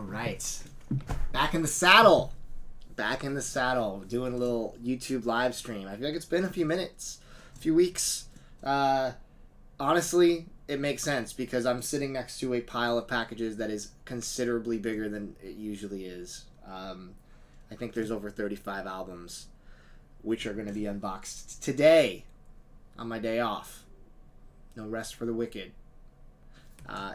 right. Back in the saddle. Back in the saddle. Doing a little YouTube live stream. I feel like it's been a few minutes. A few weeks. Honestly, it makes sense because I'm sitting next to a pile of packages that is considerably bigger than it usually is. I think there's over 35 albums which are going to be unboxed today on my day off. No rest for the wicked.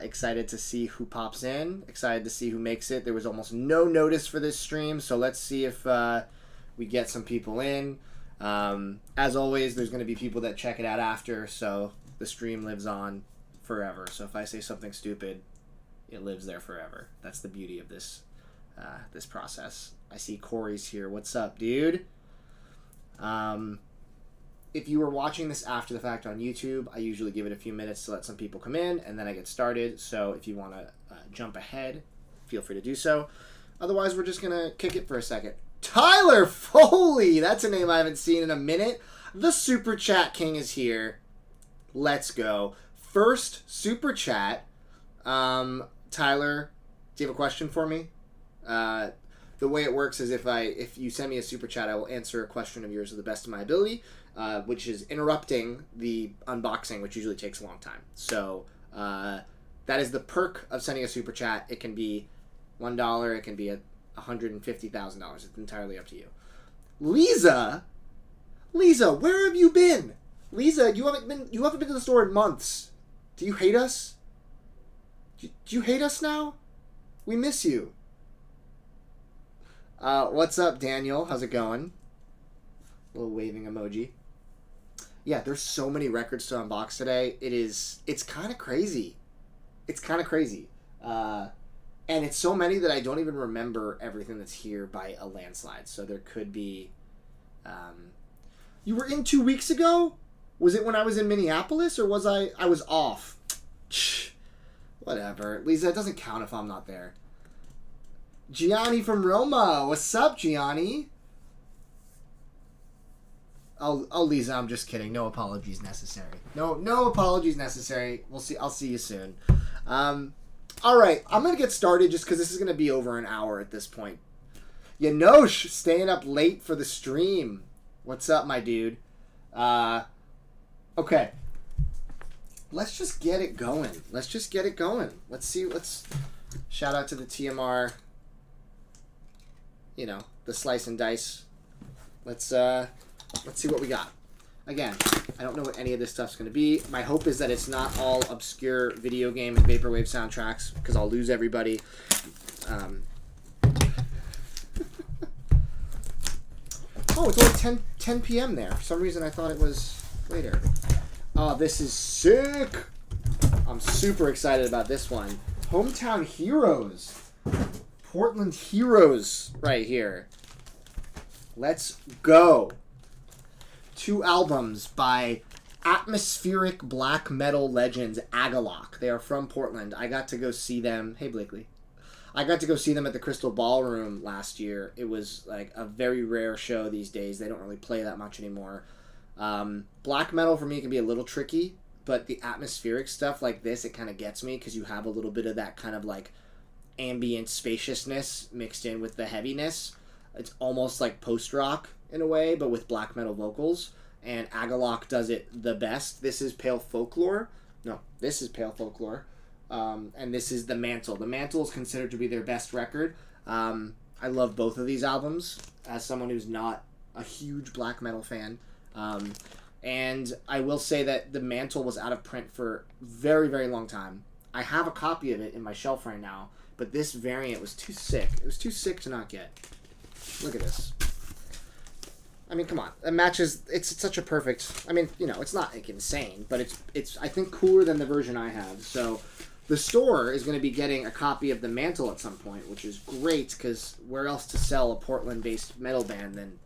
Excited to see who pops in. Excited to see who makes it. There was almost no notice for this stream, so let's see if we get some people in. As always, there's going to be people that check it out after, so the stream lives on forever. So if I say something stupid, it lives there forever. That's the beauty of this this process. I see Corey's here. What's up, dude? If you were watching this after the fact on YouTube, I usually give it a few minutes to let some people come in, and then I get started. So if you want to jump ahead, feel free to do so. Otherwise, we're just going to kick it for a second. Tyler Foley! That's a name I haven't seen in a minute. The Super Chat King is here. Let's go. First Super Chat. Tyler, do you have a question for me? The way it works is if you send me a Super Chat, I will answer a question of yours to the best of my ability. Which is interrupting the unboxing, which usually takes a long time. So that is the perk of sending a super chat. It can be $1, it can be $150,000. It's entirely up to you. Lisa, where have you been? Lisa, you haven't been to the store in months. Do you hate us? Do you hate us now? We miss you. What's up, Daniel? How's it going? Little waving emoji. Yeah, there's so many records to unbox today. It's kind of crazy. It's kind of crazy. And it's so many that I don't even remember everything that's here by a landslide. So there could be... You were in 2 weeks ago? Was it when I was in Minneapolis, or was I was off? Whatever. Lisa, it doesn't count if I'm not there. Gianni from Roma. What's up, Gianni? Oh, Lisa, I'm just kidding. No apologies necessary. No apologies necessary. We'll see. I'll see you soon. All right, I'm gonna get started just because this is gonna be over an hour at this point. Yanosh, staying up late for the stream. What's up, my dude? Okay. Let's just get it going. Let's see. Let's shout out to the TMR. You know, the slice and dice. Let's see what we got. Again, I don't know what any of this stuff's going to be. My hope is that it's not all obscure video game and vaporwave soundtracks, because I'll lose everybody. Oh, it's only 10 p.m. there. For some reason, I thought it was later. Oh, this is sick. I'm super excited about this one. Hometown Heroes. Portland Heroes right here. Let's go. 2 albums by atmospheric black metal legends Agalloch. They are from Portland. I got to go see them. Hey, Blakely. I got to go see them at the Crystal Ballroom last year. It was like a very rare show these days. They don't really play that much anymore. Black metal for me can be a little tricky, but the atmospheric stuff like this, it kind of gets me because you have a little bit of that kind of like ambient spaciousness mixed in with the heaviness. It's almost like post-rock in a way, but with black metal vocals. And Agalloch does it the best. This is Pale Folklore. No, this is Pale Folklore. And this is The Mantle. The Mantle is considered to be their best record. I love both of these albums as someone who's not a huge black metal fan. And I will say that The Mantle was out of print for a very, very long time. I have a copy of it in my shelf right now, but this variant was too sick. It was too sick to not get. Look at this. I mean, come on. It matches. It's such a perfect. I mean, you know, it's not like insane, but it's I think cooler than the version I have. So the store is going to be getting a copy of The Mantle at some point, which is great because where else to sell a Portland-based metal band than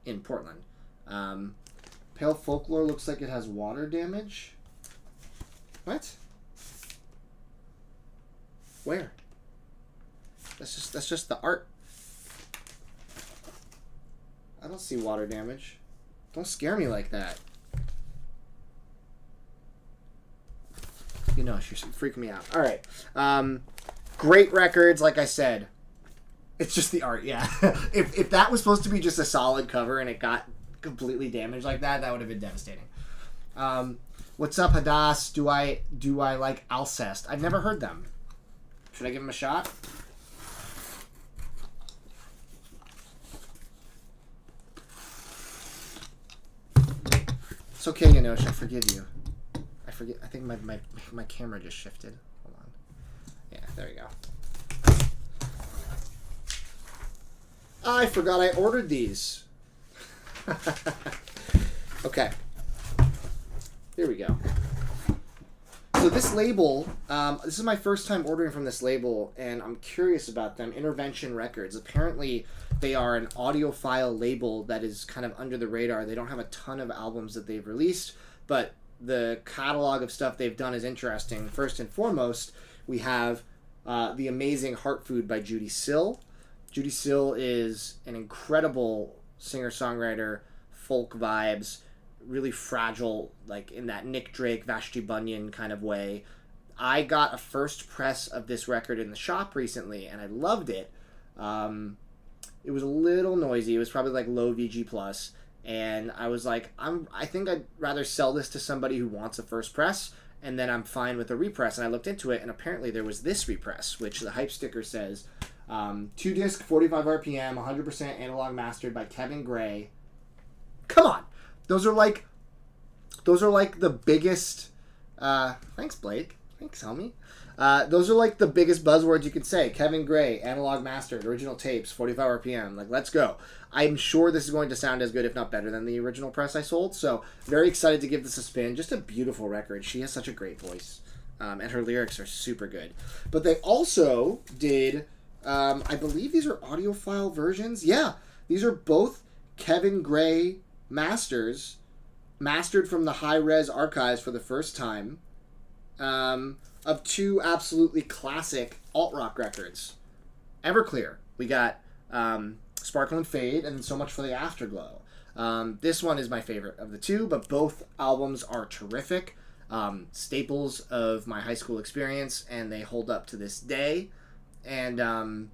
in Portland? Pale Folklore looks like it has water damage. What? Where? That's just the art. I don't see water damage. Don't scare me like that. You know, you're freaking me out. All right. Great records, like I said. It's just the art, yeah. If that was supposed to be just a solid cover and it got completely damaged like that, that would have been devastating. What's up, Hadass? Do I like Alcest? I've never heard them. Should I give them a shot? It's okay, Yanosh. I forgive you. I think my camera just shifted. Hold on. Yeah, there we go. I forgot I ordered these. Okay. Here we go. So this label, this is my first time ordering from this label, and I'm curious about them. Intervention Records. Apparently, they are an audiophile label that is kind of under the radar. They don't have a ton of albums that they've released, but the catalog of stuff they've done is interesting. First and foremost, we have the amazing Heart Food by Judy Styl. Judy Styl is an incredible singer-songwriter, folk vibes, really fragile, like in that Nick Drake, Vashti Bunyan kind of way. I got a first press of this record in the shop recently, and I loved it. It was a little noisy. It was probably like low VG+, and I was like, I think I'd rather sell this to somebody who wants a first press, and then I'm fine with a repress. And I looked into it, and apparently there was this repress, which the hype sticker says, 2-disc, 45 RPM, 100% analog mastered by Kevin Gray. Come on! Those are like the biggest, thanks Blake, thanks homie. Those are like the biggest buzzwords you could say. Kevin Gray, analog mastered, original tapes, 45 RPM, like let's go. I'm sure this is going to sound as good, if not better, than the original press I sold, so very excited to give this a spin. Just a beautiful record. She has such a great voice, and her lyrics are super good. But they also did, I believe these are audiophile versions. Yeah, these are both Kevin Gray masters, mastered from the high-res archives for the first time, of two absolutely classic alt-rock records. Everclear. We got Sparkle and Fade and So Much for the Afterglow. This one is my favorite of the two, but both albums are terrific. Staples of my high school experience, and they hold up to this day. And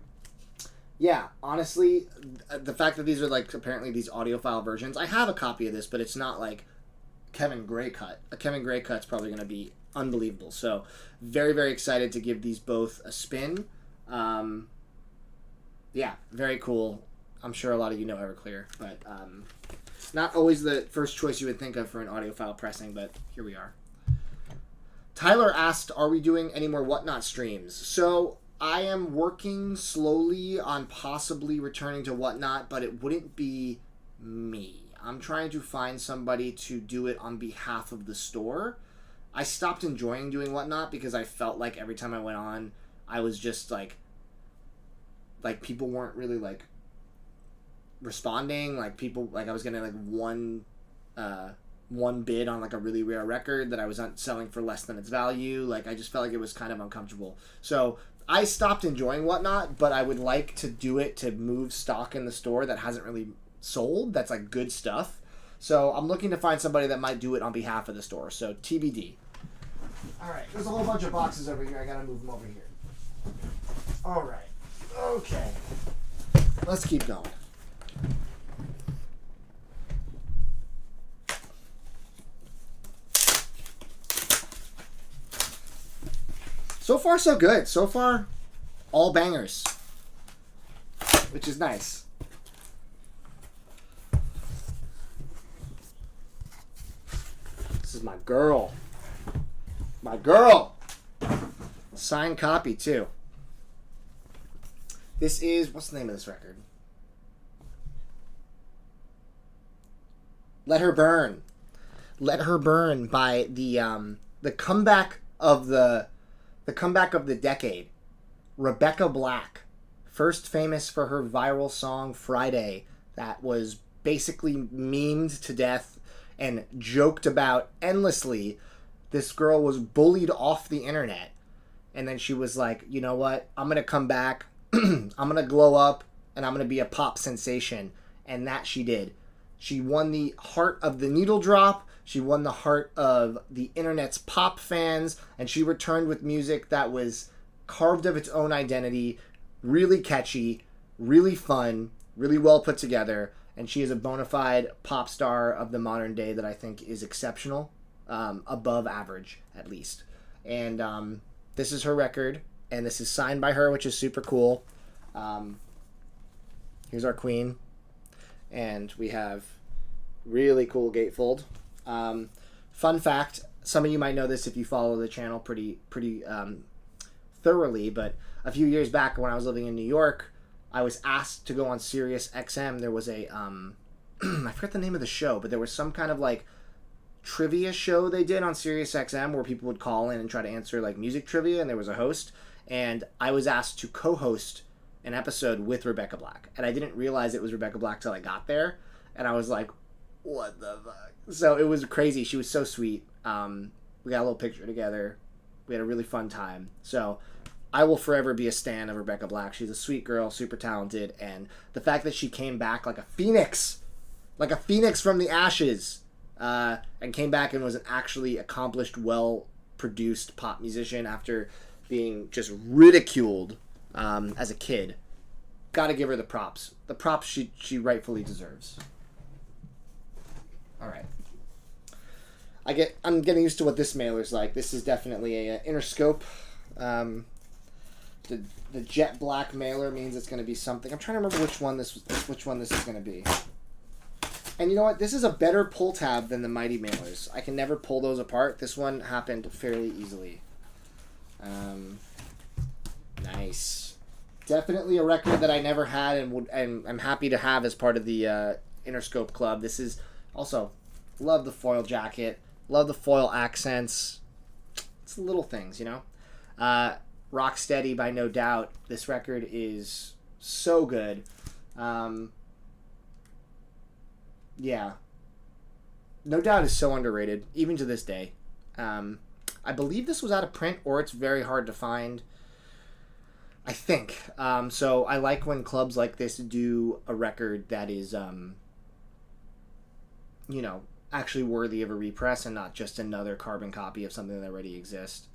yeah, honestly, the fact that these are like apparently these audiophile versions, I have a copy of this, but it's not like Kevin Gray cut. A Kevin Gray cut's probably going to be unbelievable. So very, very excited to give these both a spin. Yeah, very cool. I'm sure a lot of you know Everclear, but not always the first choice you would think of for an audiophile pressing, but here we are. Tyler asked, are we doing any more Whatnot streams? So I am working slowly on possibly returning to Whatnot, but it wouldn't be me. I'm trying to find somebody to do it on behalf of the store. I stopped enjoying doing Whatnot because I felt like every time I went on, I was just like people weren't really like responding. Like people, like I was getting like one bid on like a really rare record that I was selling for less than its value. Like I just felt like it was kind of uncomfortable. So I stopped enjoying Whatnot, but I would like to do it to move stock in the store that hasn't really sold. That's like good stuff. So I'm looking to find somebody that might do it on behalf of the store. So TBD. All right, there's a whole bunch of boxes over here. I gotta move them over here. All right. Okay. Let's keep going. So far, so good. So far, all bangers, which is nice. This is my girl. My girl. Signed copy, too. This is, what's the name of this record? Let Her Burn. Let Her Burn by the comeback of the comeback of the decade. Rebecca Black. First famous for her viral song Friday that was basically memed to death and joked about endlessly. This girl was bullied off the internet. And then she was like, you know what? I'm going to come back. I'm going to glow up and I'm going to be a pop sensation. And that she did. She won the heart of the needle drop. She won the heart of the internet's pop fans. And she returned with music that was carved of its own identity, really catchy, really fun, really well put together, and she is a bona fide pop star of the modern day that I think is exceptional, above average at least. And this is her record, and this is signed by her, which is super cool. Here's our queen, and we have really cool gatefold. Fun fact, some of you might know this if you follow the channel pretty thoroughly, but a few years back when I was living in New York, I was asked to go on Sirius XM. There was a I forget the name of the show, but there was some kind of like trivia show they did on Sirius XM where people would call in and try to answer like music trivia, and there was a host, and I was asked to co-host an episode with Rebecca Black, and I didn't realize it was Rebecca Black till I got there, and I was like, what the fuck? So it was crazy. She was so sweet. We got a little picture together. We had a really fun time. So I will forever be a stan of Rebecca Black. She's a sweet girl, super talented, and the fact that she came back like a phoenix from the ashes, and came back and was an actually accomplished, well-produced pop musician after being just ridiculed as a kid. Gotta give her the props. The props she rightfully deserves. All right. I'm getting used to what this mailer's like. This is definitely a Interscope. The jet black mailer means it's going to be something. I'm trying to remember which one this is going to be. And you know what? This is a better pull tab than the Mighty mailers. I can never pull those apart. This one happened fairly easily. Nice. Definitely a record that I never had and I'm happy to have as part of the Interscope Club. This is also, love the foil jacket, love the foil accents. It's the little things, you know. Rocksteady by No Doubt. This record is so good. Yeah. No Doubt is so underrated, even to this day. I believe this was out of print, or it's very hard to find. I think. So I like when clubs like this do a record that is, you know, actually worthy of a repress and not just another carbon copy of something that already exists.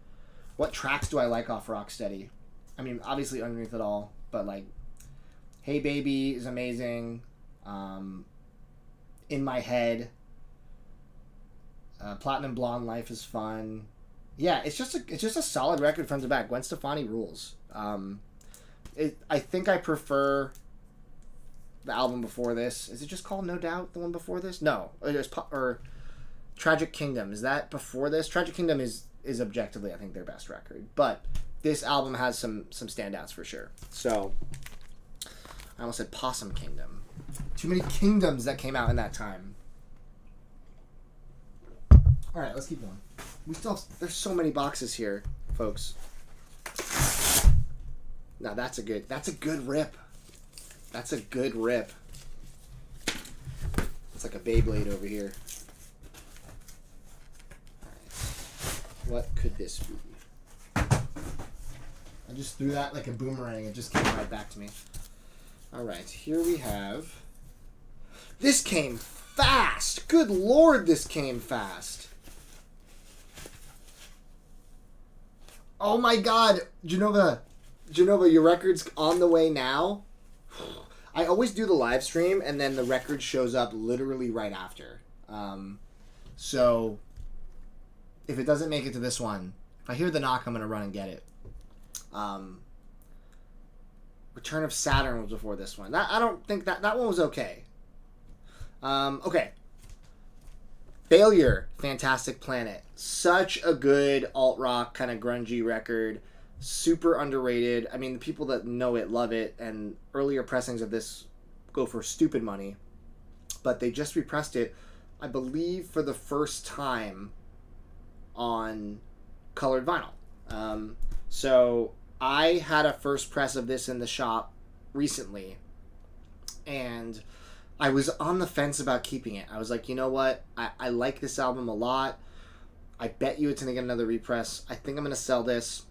What tracks do I like off Rocksteady? I mean, obviously Underneath It All, but like, Hey Baby is amazing. In My Head. Platinum Blonde Life is fun. Yeah, it's just a solid record front to back. Gwen Stefani rules. I think I prefer the album before this. Is it just called No Doubt, the one before this? No. Or Tragic Kingdom. Is that before this? Tragic Kingdom is objectively, I think, their best record. But this album has some standouts for sure. So, I almost said Possum Kingdom. Too many kingdoms that came out in that time. Alright, let's keep going. There's so many boxes here, folks. Now that's a good rip. That's a good rip. It's like a Beyblade over here. Alright. What could this be? I just threw that like a boomerang. It just came right back to me. Alright, here we have... This came fast! Good lord, this came fast! Oh my god! Janova, your record's on the way now? I always do the live stream, and then the record shows up literally right after. So, if it doesn't make it to this one, if I hear the knock, I'm going to run and get it. Return of Saturn was before this one. I don't think that one was okay. Okay. Failure, Fantastic Planet. Such a good alt-rock, kind of grungy record. Super underrated. I mean, the people that know it love it, and earlier pressings of this go for stupid money. But they just repressed it, I believe, for the first time on colored vinyl. So I had a first press of this in the shop recently, and I was on the fence about keeping it. I was like, you know what? I like this album a lot. I bet you it's going to get another repress. I think I'm going to sell this,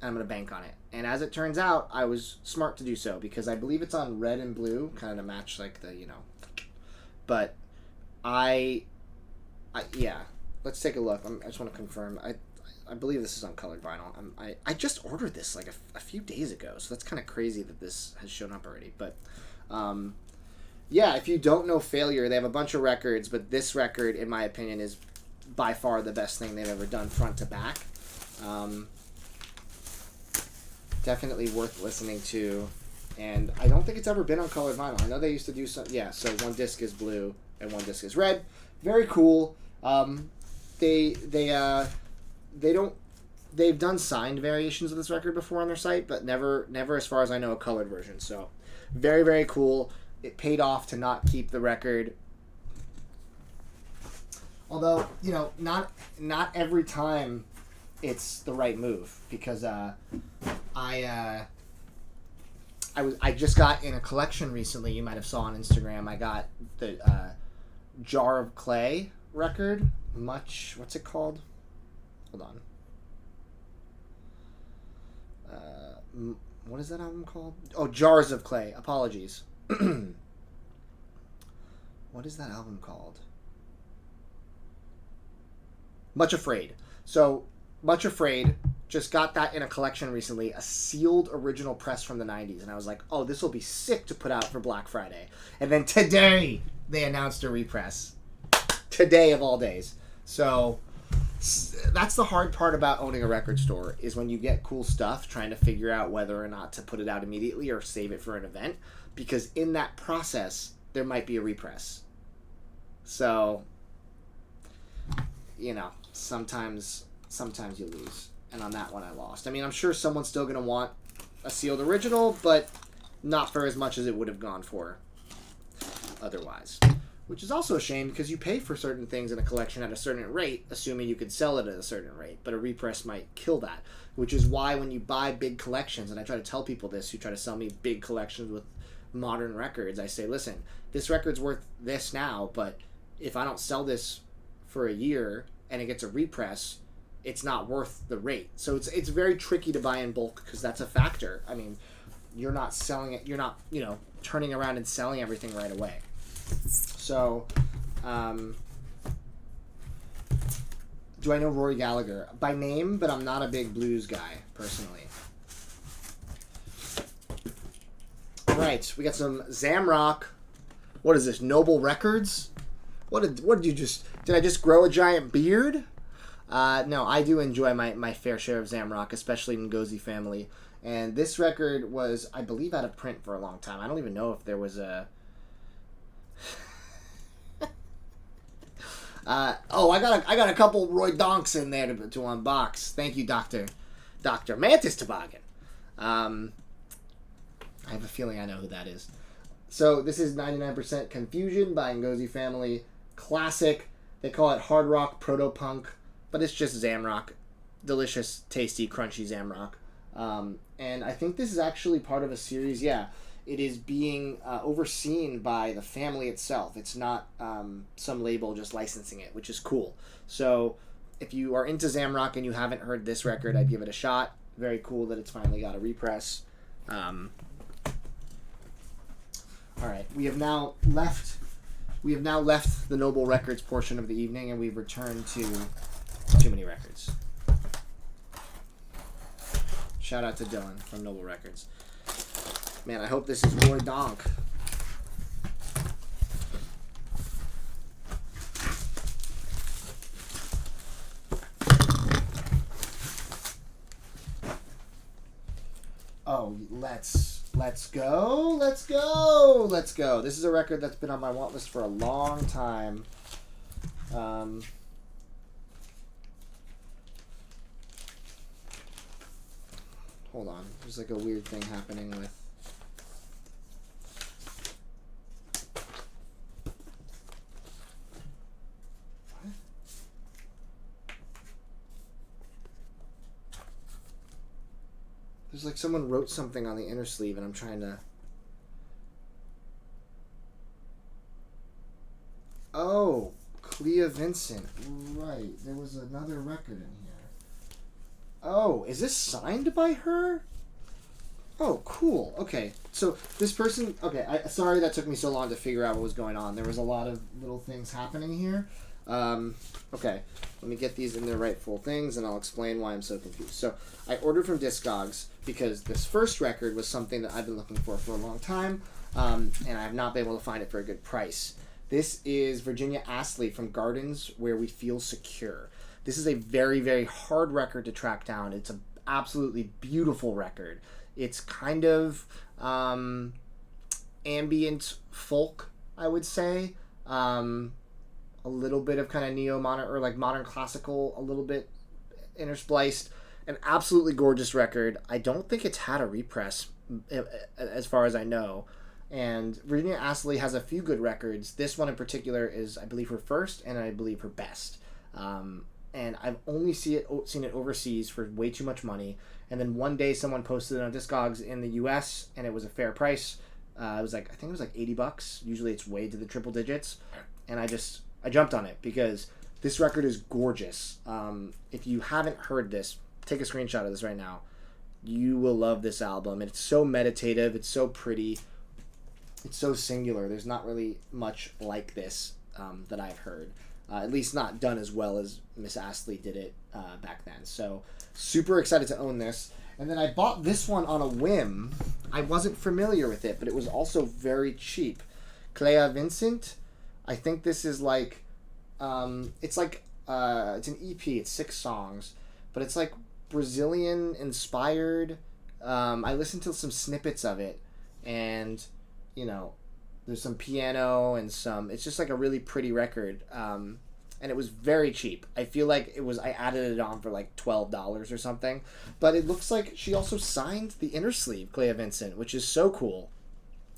and I'm going to bank on it. And as it turns out, I was smart to do so, because I believe it's on red and blue, kind of to match, like, the, you know. But yeah. Let's take a look. I just want to confirm. I believe this is on colored vinyl. I just ordered this like a few days ago, so that's kind of crazy that this has shown up already. But yeah, if you don't know Failure, they have a bunch of records, but this record, in my opinion, is by far the best thing they've ever done front to back. Definitely worth listening to, and I don't think it's ever been on colored vinyl. I know they used to do some, yeah, so one disc is blue and one disc is red. Very cool. They've done signed variations of this record before on their site, but never as far as I know a colored version. So very, very cool. It paid off to not keep the record. Although, you know, not every time it's the right move, because I just got in a collection recently. You might have saw on Instagram. I got the Jar of Clay record. What's it called? Hold on. What is that album called? Oh, Jars of Clay. Apologies. What is that album called? Much Afraid. So, Much Afraid, just got that in a collection recently, a sealed original press from the 90s, and I was like, oh, this will be sick to put out for Black Friday. And then today, they announced a repress. Today of all days. So, that's the hard part about owning a record store, is when you get cool stuff, trying to figure out whether or not to put it out immediately or save it for an event, because in that process, there might be a repress. So, you know, sometimes you lose. And on that one, I lost. I mean, I'm sure someone's still going to want a sealed original, but not for as much as it would have gone for otherwise. Which is also a shame, because you pay for certain things in a collection at a certain rate, assuming you could sell it at a certain rate. But a repress might kill that. Which is why when you buy big collections, and I try to tell people this who try to sell me big collections with modern records, I say, listen, this record's worth this now, but if I don't sell this for a year and it gets a repress, it's not worth the rate. So it's very tricky to buy in bulk, because that's a factor. I mean, you're not selling it, you're not, you know, turning around and selling everything right away. So, do I know Rory Gallagher? By name, but I'm not a big blues guy, personally. Right, we got some ZAMROCK. What is this, Noble Records? What did you just... Did I just grow a giant beard? No, I do enjoy my fair share of ZAMROCK, especially Ngozi Family. And this record was, I believe, out of print for a long time. I don't even know if there was a... I got a couple Roy Donks in there to unbox. Thank you, Dr. Mantis Toboggan. I have a feeling I know who that is. So this is 99% Confusion by Ngozi Family. Classic. They call it hard rock, proto-punk, but it's just ZAMROCK. Delicious, tasty, crunchy ZAMROCK. And I think this is actually part of a series. Yeah, it is being overseen by the family itself. It's not some label just licensing it, which is cool. So if you are into ZAMROCK and you haven't heard this record, I'd give it a shot. Very cool that it's finally got a repress. All right, we have now left the Noble Records portion of the evening, and we've returned to Too Many Records. Shout out to Dylan from Noble Records. Man, I hope this is Roy Donk. Oh, let's go. This is a record that's been on my want list for a long time. Hold on. There's like a weird thing happening with... What? There's like someone wrote something on the inner sleeve and I'm trying to... Oh, Clea Vincent. Right. There was another record in here. Oh, is this signed by her? Oh, cool. Okay. So this person... Okay, sorry that took me so long to figure out what was going on. There was a lot of little things happening here. Okay, let me get these in their rightful things, and I'll explain why I'm so confused. So, I ordered from Discogs because this first record was something that I've been looking for a long time, and I have not been able to find it for a good price. This is Virginia Astley from Gardens Where We Feel Secure. This is a very, very hard record to track down. It's an absolutely beautiful record. It's kind of ambient folk, I would say. A little bit of kind of neo-modern or like modern classical, a little bit interspliced. An absolutely gorgeous record. I don't think it's had a repress as far as I know. And Virginia Astley has a few good records. This one in particular is, I believe, her first and I believe her best. And I've only seen it overseas for way too much money. And then one day someone posted it on Discogs in the US and it was a fair price. I think it was like $80. Usually it's way to the triple digits. And I jumped on it because this record is gorgeous. If you haven't heard this, take a screenshot of this right now. You will love this album. It's so meditative. It's so pretty. It's so singular. There's not really much like this that I've heard. At least not done as well as Miss Astley did it back then. So super excited to own this. And then I bought this one on a whim. I wasn't familiar with it, but it was also very cheap. Clea Vincent. I think this is like, it's an EP. It's 6 songs, but it's like Brazilian inspired. I listened to some snippets of it, and you know, there's some piano and it's just like a really pretty record. And it was very cheap. I feel like I added it on for like $12 or something, but it looks like she also signed the inner sleeve, Clea Vincent, which is so cool.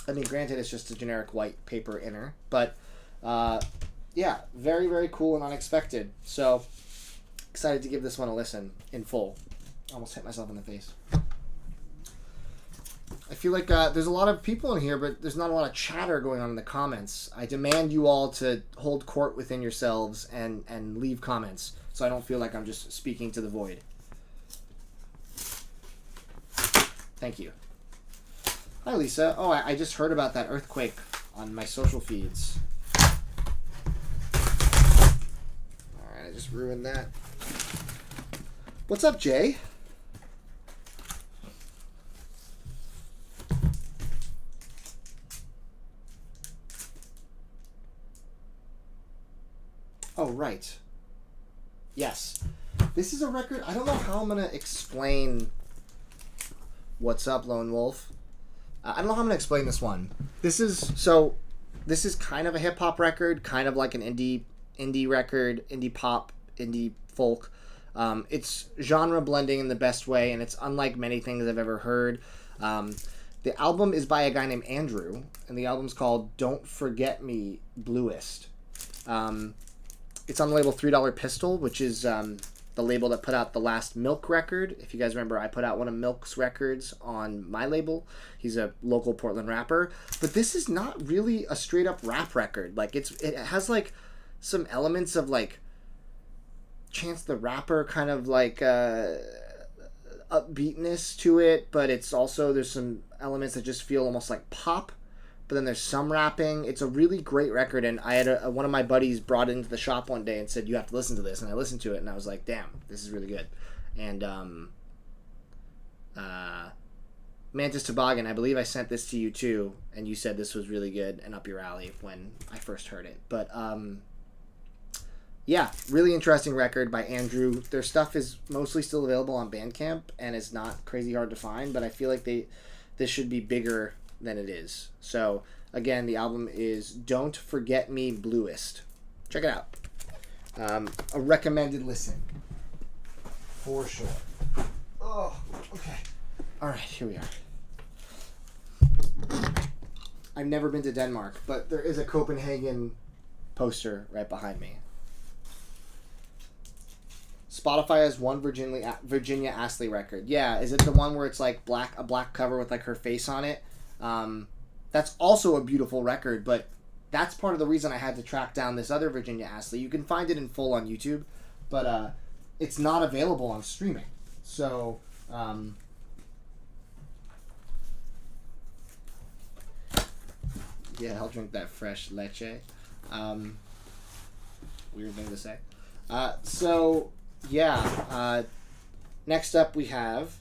I mean, granted, it's just a generic white paper inner, but yeah, very, very cool and unexpected. So excited to give this one a listen in full. Almost hit myself in the face. I feel like there's a lot of people in here, but there's not a lot of chatter going on in the comments. I demand you all to hold court within yourselves and leave comments, so I don't feel like I'm just speaking to the void. Thank you. Hi, Lisa. Oh, I just heard about that earthquake on my social feeds. Alright, I just ruined that. What's up, Jay? Oh, right. Yes. This is a record. I don't know how I'm going to explain What's Up, Lone Wolf. I don't know how I'm going to explain this one. This is kind of a hip-hop record, kind of like an indie record, indie pop, indie folk. It's genre blending in the best way, and it's unlike many things I've ever heard. The album is by a guy named Andrew, and the album's called Don't Forget Me Bluest. It's on the label $3 Pistol, which is the label that put out the last Milk record. If you guys remember, I put out one of Milk's records on my label. He's a local Portland rapper. But this is not really a straight-up rap record. Like, it has, like, some elements of, like, Chance the Rapper kind of, like, upbeatness to it. But it's also, there's some elements that just feel almost like pop. But then there's some rapping. It's a really great record, and I had one of my buddies brought it into the shop one day and said, you have to listen to this, and I listened to it, and I was like, damn, this is really good. And Mantis Toboggan, I believe I sent this to you too, and you said this was really good and up your alley when I first heard it. But yeah, really interesting record by Andrew. Their stuff is mostly still available on Bandcamp, and it's not crazy hard to find, but I feel like this should be bigger than it is. So again, the album is Don't Forget Me Bluest. Check it out. A recommended listen for sure. Oh, okay. All right, here we are. I've never been to Denmark, but there is a Copenhagen poster right behind me. Spotify has one Virginia Astley record. Yeah, is it the one where it's like a black cover with like her face on it? That's also a beautiful record, but that's part of the reason I had to track down this other Virginia Astley. You can find it in full on YouTube, but it's not available on streaming. So yeah, I'll drink that fresh leche. Weird thing to say. So, yeah. Next up we have...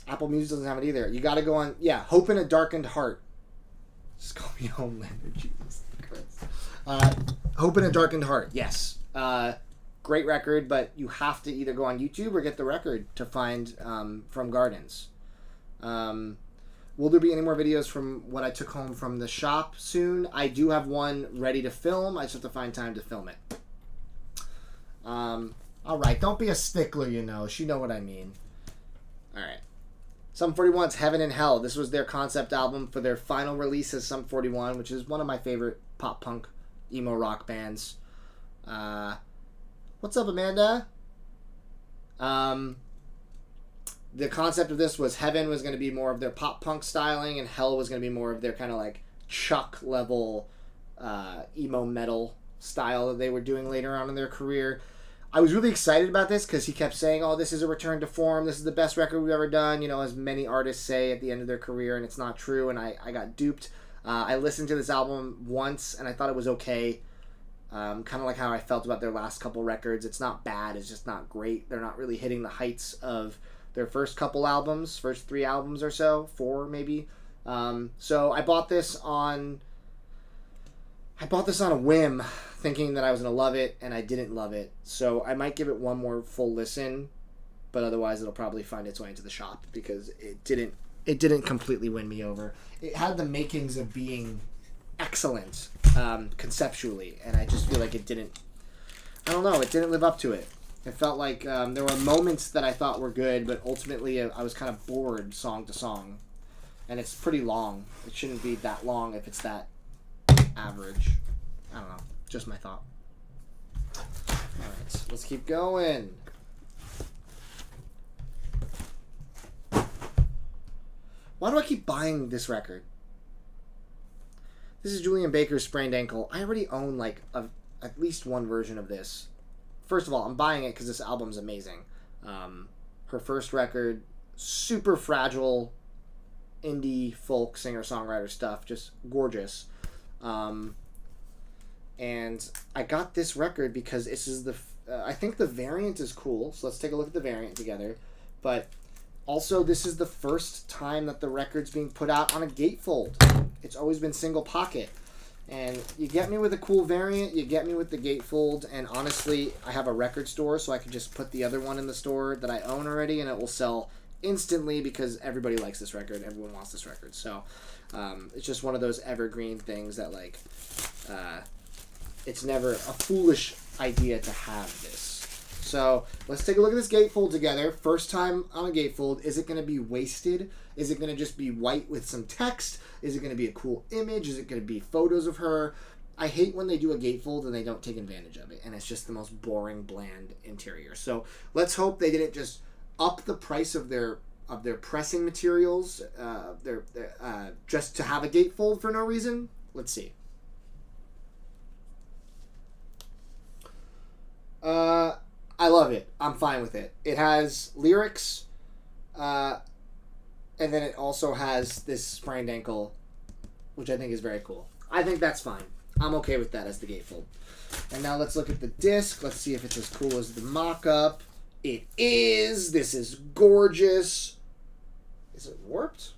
Apple Music doesn't have it either. You got to go on... Yeah, Hope in a Darkened Heart. Just call me Homelander, Jesus Christ. Hope in a Darkened Heart, yes. Great record, but you have to either go on YouTube or get the record to find from Gardens. Will there be any more videos from what I took home from the shop soon? I do have one ready to film. I just have to find time to film it. All right, don't be a stickler, you know. You know what I mean. All right. Sum 41's Heaven and Hell. This was their concept album for their final release as Sum 41, which is one of my favorite pop-punk emo rock bands. What's up, Amanda? The concept of this was Heaven was going to be more of their pop-punk styling, and Hell was going to be more of their kind of like Chuck-level emo metal style that they were doing later on in their career. I was really excited about this because he kept saying, oh, this is a return to form. This is the best record we've ever done, you know, as many artists say at the end of their career, and it's not true, and I got duped. I listened to this album once, and I thought it was okay. Kind of like how I felt about their last couple records. It's not bad, it's just not great. They're not really hitting the heights of their first couple albums, first 3 albums or so, 4 maybe. So I bought this on a whim, thinking that I was going to love it, and I didn't love it. So I might give it one more full listen, but otherwise it'll probably find its way into the shop because it didn't completely win me over. It had the makings of being excellent conceptually, and I just feel like it didn't live up to it. It felt like there were moments that I thought were good, but ultimately I was kind of bored song to song. And it's pretty long. It shouldn't be that long if it's that average. I don't know. Just my thought. Alright, let's keep going. Why do I keep buying this record? This is Julian Baker's Sprained Ankle. I already own like at least one version of this. First of all, I'm buying it because this album's amazing. Her first record, super fragile, indie folk singer-songwriter stuff, just gorgeous. And I got this record because this is I think the variant is cool, so let's take a look at the variant together. But also, this is the first time that the record's being put out on a gatefold. It's always been single pocket. And you get me with a cool variant, you get me with the gatefold, and honestly, I have a record store, so I can just put the other one in the store that I own already, and it will sell instantly because everybody likes this record, everyone wants this record. So it's just one of those evergreen things that, like, it's never a foolish idea to have this. So let's take a look at this gatefold together. First time on a gatefold. Is it going to be wasted? Is it going to just be white with some text? Is it going to be a cool image? Is it going to be photos of her? I hate when they do a gatefold and they don't take advantage of it, and it's just the most boring, bland interior. So let's hope they didn't just up the price of their pressing materials, just to have a gatefold for no reason. Let's see. I love it. I'm fine with it. It has lyrics, and then it also has this sprained ankle, which I think is very cool. I think that's fine. I'm okay with that as the gatefold. And now let's look at the disc. Let's see if it's as cool as the mock-up. It is. This is gorgeous. Is it warped?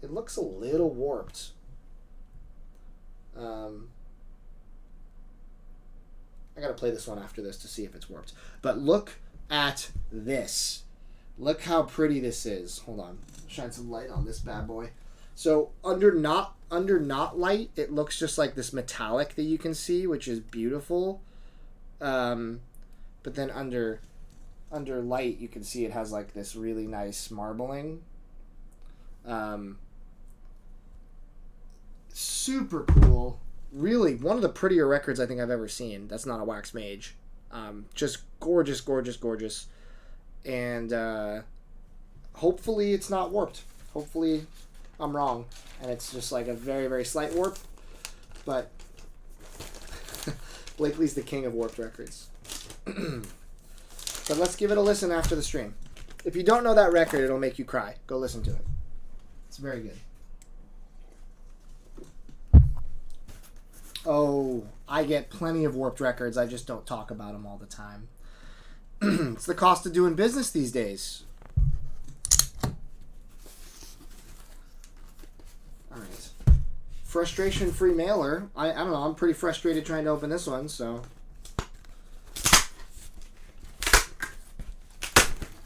It looks a little warped. I gotta play this one after this to see if it's warped. But look at this. Look how pretty this is. Hold on. Shine some light on this bad boy. So under not light, it looks just like this metallic that you can see, which is beautiful. But then under light, you can see it has like this really nice marbling. Super cool. Really, one of the prettier records I think I've ever seen. That's not a Wax Mage. Just gorgeous, gorgeous, gorgeous. And hopefully it's not warped. Hopefully I'm wrong. And it's just like a very, very slight warp. But Blakely's the king of warped records. But let's give it a listen after the stream. If you don't know that record, it'll make you cry. Go listen to it. It's very good. Oh, I get plenty of warped records. I just don't talk about them all the time. It's the cost of doing business these days. All right. Frustration-free mailer. I don't know. I'm pretty frustrated trying to open this one, so.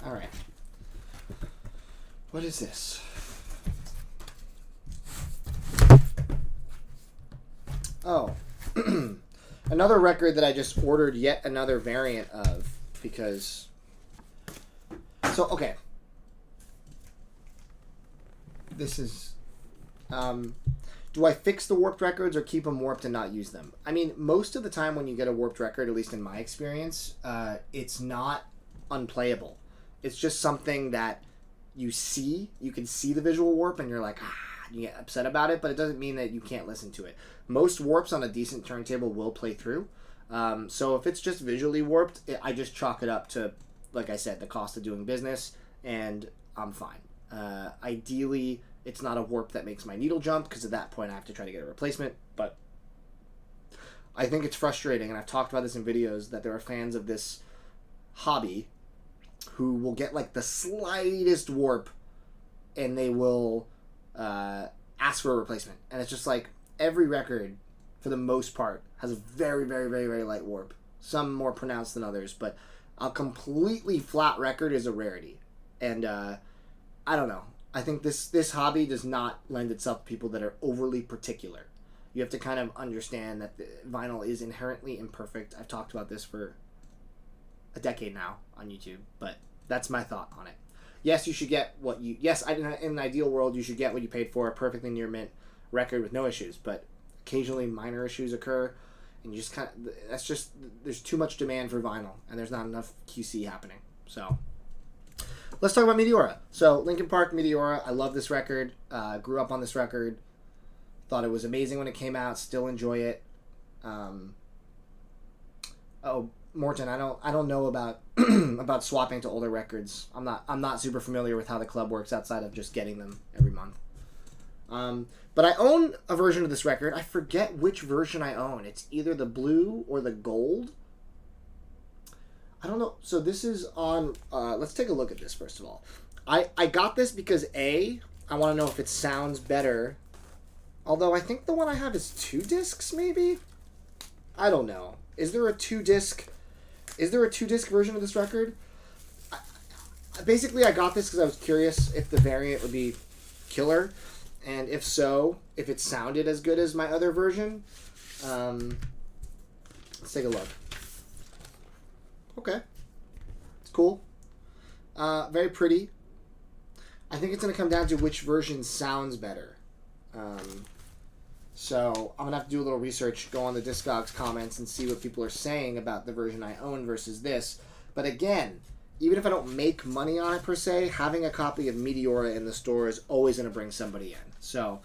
All right. What is this? Oh. Another record that I just ordered yet another variant of because... So, okay. This is... do I fix the warped records or keep them warped and not use them? I mean, most of the time when you get a warped record, at least in my experience, it's not unplayable. It's just something that you see. You can see the visual warp and you're like, you get upset about it, but it doesn't mean that you can't listen to it. Most warps on a decent turntable will play through. So if it's just visually warped, I just chalk it up to, like I said, the cost of doing business, and I'm fine. Ideally, it's not a warp that makes my needle jump, because at that point I have to try to get a replacement, but I think it's frustrating, and I've talked about this in videos, that there are fans of this hobby who will get like the slightest warp and they will ask for a replacement. And it's just like every record, for the most part, has a very, very, very, very light warp. Some more pronounced than others, but a completely flat record is a rarity. And I don't know. I think this hobby does not lend itself to people that are overly particular. You have to kind of understand that the vinyl is inherently imperfect. I've talked about this for a decade now on YouTube, but that's my thought on it. Yes, you should get what you... Yes, in an ideal world, you should get what you paid for, a perfectly near mint record with no issues, but occasionally minor issues occur, and you just kind of... That's just... There's too much demand for vinyl, and there's not enough QC happening. So, let's talk about Meteora. So, Linkin Park, Meteora. I love this record. Grew up on this record. Thought it was amazing when it came out. Still enjoy it. Morton, I don't know about about swapping to older records. I'm not super familiar with how the club works outside of just getting them every month. But I own a version of this record. I forget which version I own. It's either the blue or the gold. I don't know. So this is on... let's take a look at this first of all. I got this because I want to know if it sounds better. Although I think the one I have is 2 discs, maybe? I don't know. Is there a 2-disc version of this record? Basically, I got this because I was curious if the variant would be killer. And if so, if it sounded as good as my other version. Let's take a look. Okay. It's cool. Very pretty. I think it's going to come down to which version sounds better. So I'm going to have to do a little research, go on the Discogs comments, and see what people are saying about the version I own versus this. But again, even if I don't make money on it per se, having a copy of Meteora in the store is always going to bring somebody in. So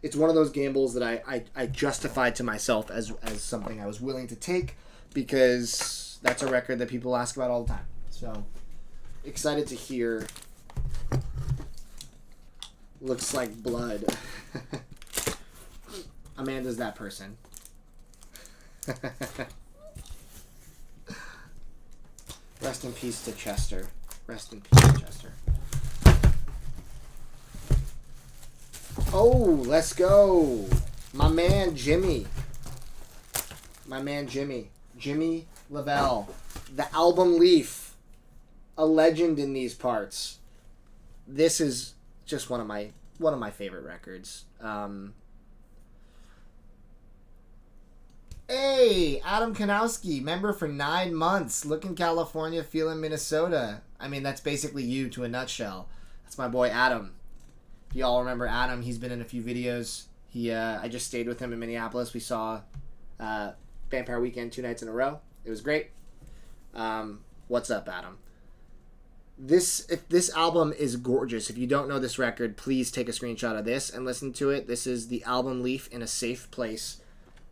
it's one of those gambles that I justified to myself as something I was willing to take, because that's a record that people ask about all the time. So excited to hear Looks Like Blood. Amanda's that person. Rest in peace to Chester. Rest in peace to Chester. Oh, let's go. My man Jimmy. Jimmy Lavelle. The album Leaf. A legend in these parts. This is just one of my favorite records. Hey, Adam Kanowski, member for 9 months. Looking California, feeling Minnesota. I mean, that's basically you to a nutshell. That's my boy Adam. If y'all remember Adam, he's been in a few videos. I just stayed with him in Minneapolis. We saw Vampire Weekend 2 nights in a row. It was great. What's up, Adam? This album is gorgeous. If you don't know this record, please take a screenshot of this and listen to it. This is the album Leaf in a Safe Place.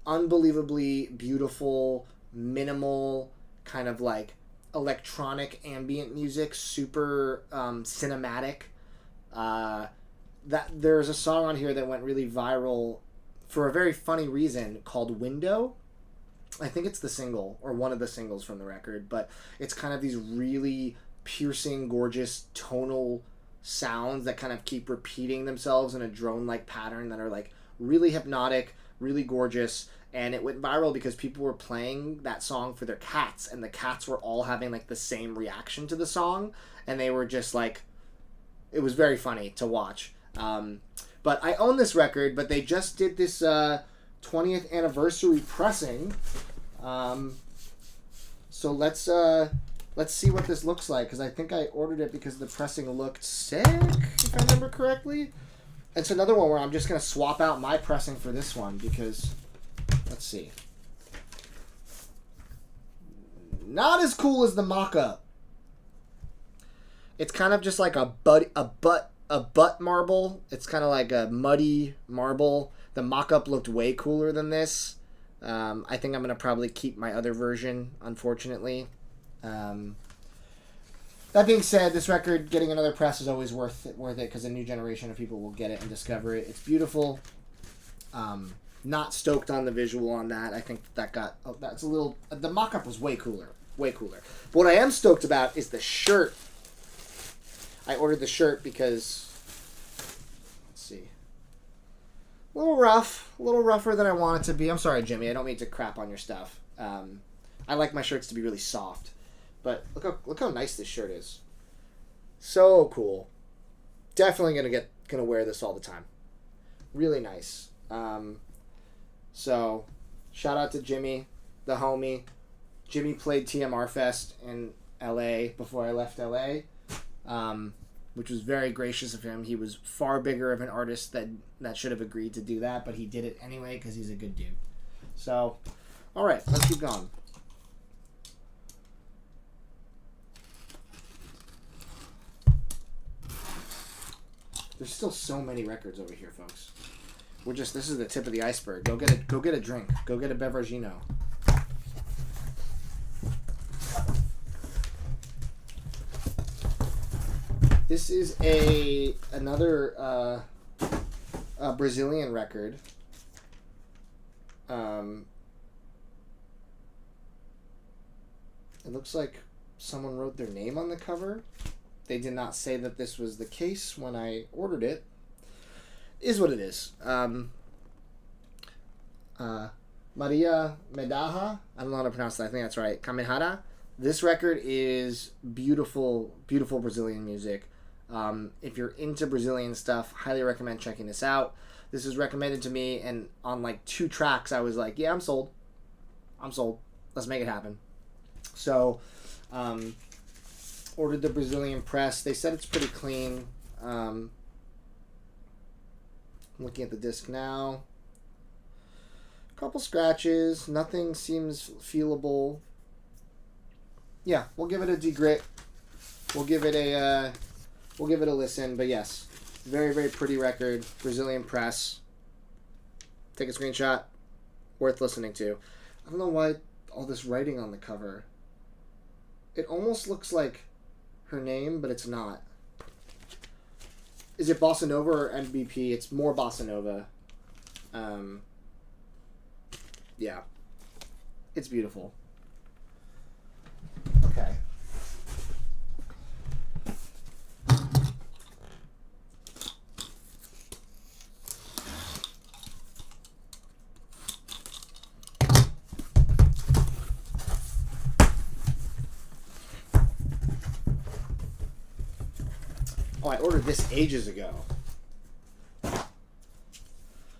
Unbelievably beautiful, minimal, kind of like electronic ambient music, super cinematic. That there's a song on here that went really viral for a very funny reason, called Window. I think it's the single, or one of the singles from the record, but it's kind of these really piercing, gorgeous, tonal sounds that kind of keep repeating themselves in a drone-like pattern that are like really hypnotic, really gorgeous, and it went viral because people were playing that song for their cats, and the cats were all having like the same reaction to the song, and they were just like, it was very funny to watch. But I own this record, but they just did this 20th anniversary pressing. So let's see what this looks like, because I think I ordered it because the pressing looked sick, if I remember correctly. It's another one where I'm just going to swap out my pressing for this one, because, let's see. Not as cool as the mock-up. It's kind of just like a butt marble. It's kind of like a muddy marble. The mock-up looked way cooler than this. I think I'm going to probably keep my other version, unfortunately. That being said, this record, getting another press is always worth it, because a new generation of people will get it and discover it. It's beautiful. Not stoked on the visual on that. I think that that's a little... The mock-up was way cooler. Way cooler. But what I am stoked about is the shirt. I ordered the shirt because... Let's see. A little rough. A little rougher than I want it to be. I'm sorry, Jimmy. I don't mean to crap on your stuff. I like my shirts to be really soft. But look how nice this shirt is. So cool. Definitely gonna wear this all the time. Really nice. So shout out to Jimmy, the homie. Jimmy played TMR Fest in LA before I left LA, which was very gracious of him. He was far bigger of an artist that should have agreed to do that, but he did it anyway because he's a good dude. So, all right, let's keep going. There's still so many records over here, folks. This is the tip of the iceberg. Go get a drink. Go get a beveragino. This is another Brazilian record. It looks like someone wrote their name on the cover. They did not say that this was the case when I ordered it. Is what it is. Maria Medha. I don't know how to pronounce that. I think that's right. Kamehara. This record is beautiful, beautiful Brazilian music. If you're into Brazilian stuff, highly recommend checking this out. This was recommended to me, and on like 2 tracks, I was like, yeah, I'm sold. I'm sold. Let's make it happen. So, ordered the Brazilian press. They said it's pretty clean. Looking at the disc now. Couple scratches. Nothing seems feelable. Yeah, we'll give it a degrit. We'll give it a listen. But yes, very, very pretty record. Brazilian press. Take a screenshot. Worth listening to. I don't know why all this writing on the cover. It almost looks like her name, but it's not. Is it Bossa Nova or NBP? It's more Bossa Nova. Yeah. It's beautiful. Okay. Oh, I ordered this ages ago.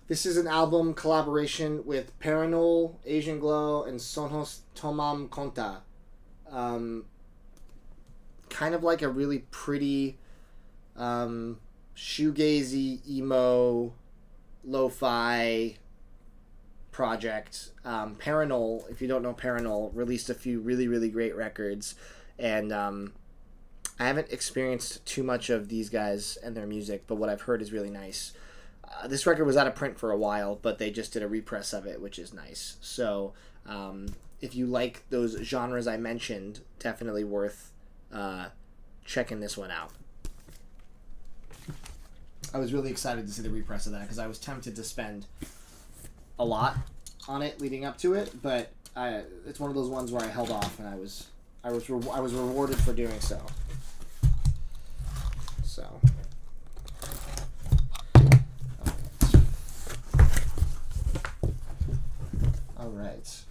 This is an album collaboration with Panol, Asian Glow, and Sonhos Tomam Konta. Kind of like a really pretty shoegazy, emo, lo-fi project. Panol, if you don't know Panol, released a few really, really great records. And I haven't experienced too much of these guys and their music, but what I've heard is really nice. This record was out of print for a while, but they just did a repress of it, which is nice. So if you like those genres I mentioned, definitely worth checking this one out. I was really excited to see the repress of that because I was tempted to spend a lot on it leading up to it, but it's one of those ones where I held off, and I was rewarded for doing so. So. All right.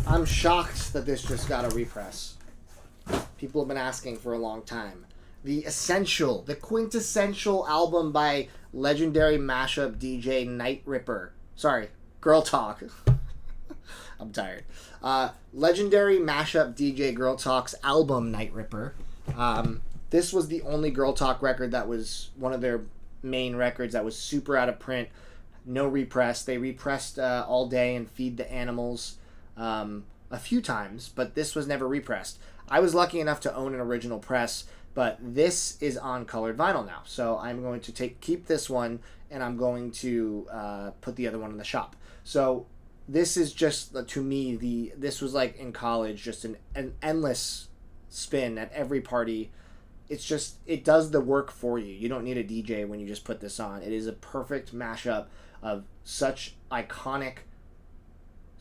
I'm shocked that this just got a repress. People have been asking for a long time. The quintessential album by legendary mashup DJ Night Ripper. Sorry, Girl Talk. I'm tired. Legendary mashup DJ Girl Talk's album Night Ripper. This was the only Girl Talk record that was one of their main records that was super out of print. No repress. They repressed All Day and Feed the Animals a few times, but this was never repressed. I was lucky enough to own an original press, but this is on colored vinyl now. So I'm going to keep this one, and I'm going to put the other one in the shop. So this is just, to me, this was like in college, just an endless spin at every party. It's just, it does the work for you. You don't need a DJ when you just put this on. It is a perfect mashup of such iconic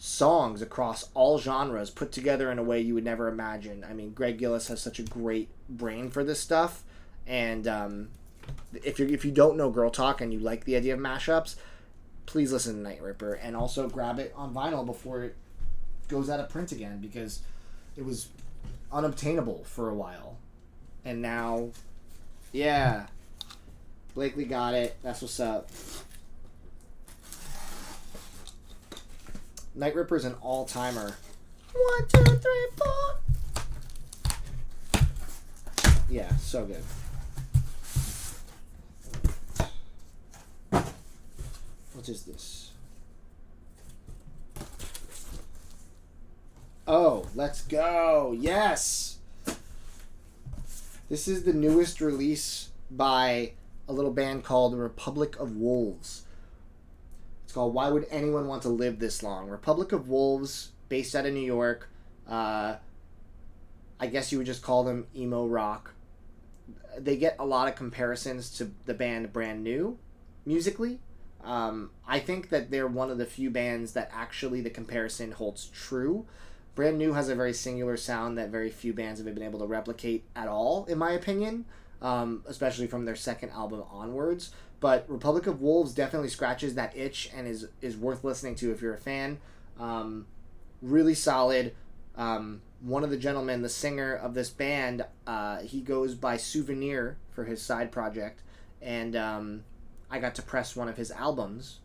songs across all genres put together in a way you would never imagine. I mean, Greg Gillis has such a great brain for this stuff, and if you don't know Girl Talk and you like the idea of mashups, please listen to Night Ripper, and also grab it on vinyl before it goes out of print again, because it was unobtainable for a while, and now, yeah, Blakely got it. That's what's up. Night Ripper's an all-timer. 1, 2, 3, 4. Yeah, so good. What is this? Oh, let's go. Yes! This is the newest release by a little band called the Republic of Wolves. It's called Why Would Anyone Want to Live This Long? Republic of Wolves, based out of New York. I guess you would just call them emo rock. They get a lot of comparisons to the band Brand New, musically. I think that they're one of the few bands that actually the comparison holds true. Brand New has a very singular sound that very few bands have been able to replicate at all, in my opinion, especially from their second album onwards. But Republic of Wolves definitely scratches that itch and is worth listening to if you're a fan. Really solid. One of the gentlemen, the singer of this band, he goes by Souvenir for his side project. And I got to press one of his albums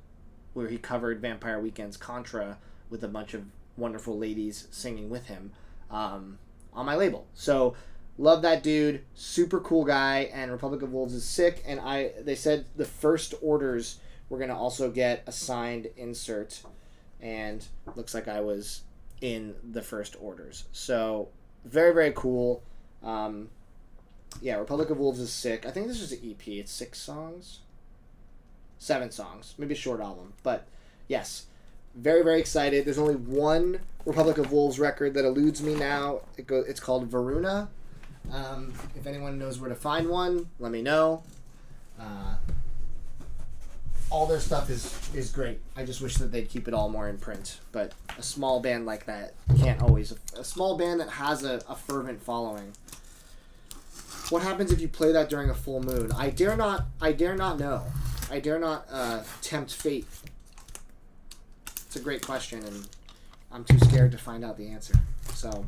where he covered Vampire Weekend's Contra with a bunch of wonderful ladies singing with him on my label. So love that dude, super cool guy, and Republic of Wolves is sick. And they said the first orders were gonna also get a signed insert, and looks like I was in the first orders. So very, very cool. Yeah, Republic of Wolves is sick. I think this is an EP. It's 7 songs, maybe a short album, but yes, very, very excited. There's only one Republic of Wolves record that eludes me now. It's called Varuna. If anyone knows where to find one, let me know. All their stuff is great. I just wish that they'd keep it all more in print. But a small band like that can't always... A small band that has a fervent following. What happens if you play that during a full moon? I dare not know. I dare not tempt fate. It's a great question, and I'm too scared to find out the answer. So...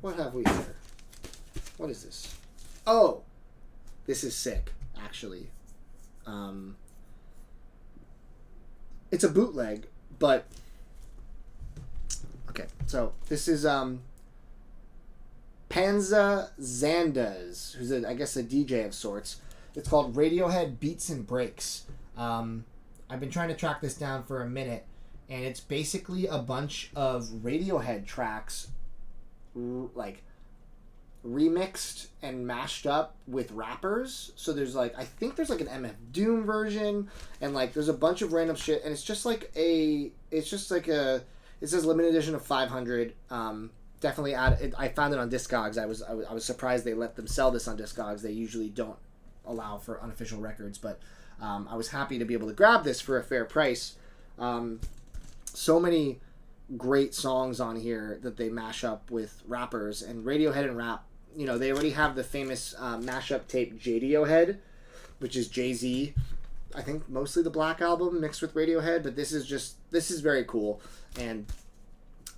what have we here? What is this? Oh! This is sick, actually. It's a bootleg, but... okay, so this is Panza Zandas, who's, I guess, a DJ of sorts. It's called Radiohead Beats and Breaks. I've been trying to track this down for a minute, and it's basically a bunch of Radiohead tracks like remixed and mashed up with rappers. So there's like, I think there's like an MF Doom version, and like there's a bunch of random shit, and it says limited edition of 500. definitely I found it on Discogs. I was surprised they let them sell this on Discogs. They usually don't allow for unofficial records, but I was happy to be able to grab this for a fair price. So many great songs on here that they mash up with rappers, and Radiohead and rap. You know, they already have the famous mashup tape Jadiohead, which is Jay-Z. I think mostly the Black Album mixed with Radiohead, but this is very cool. And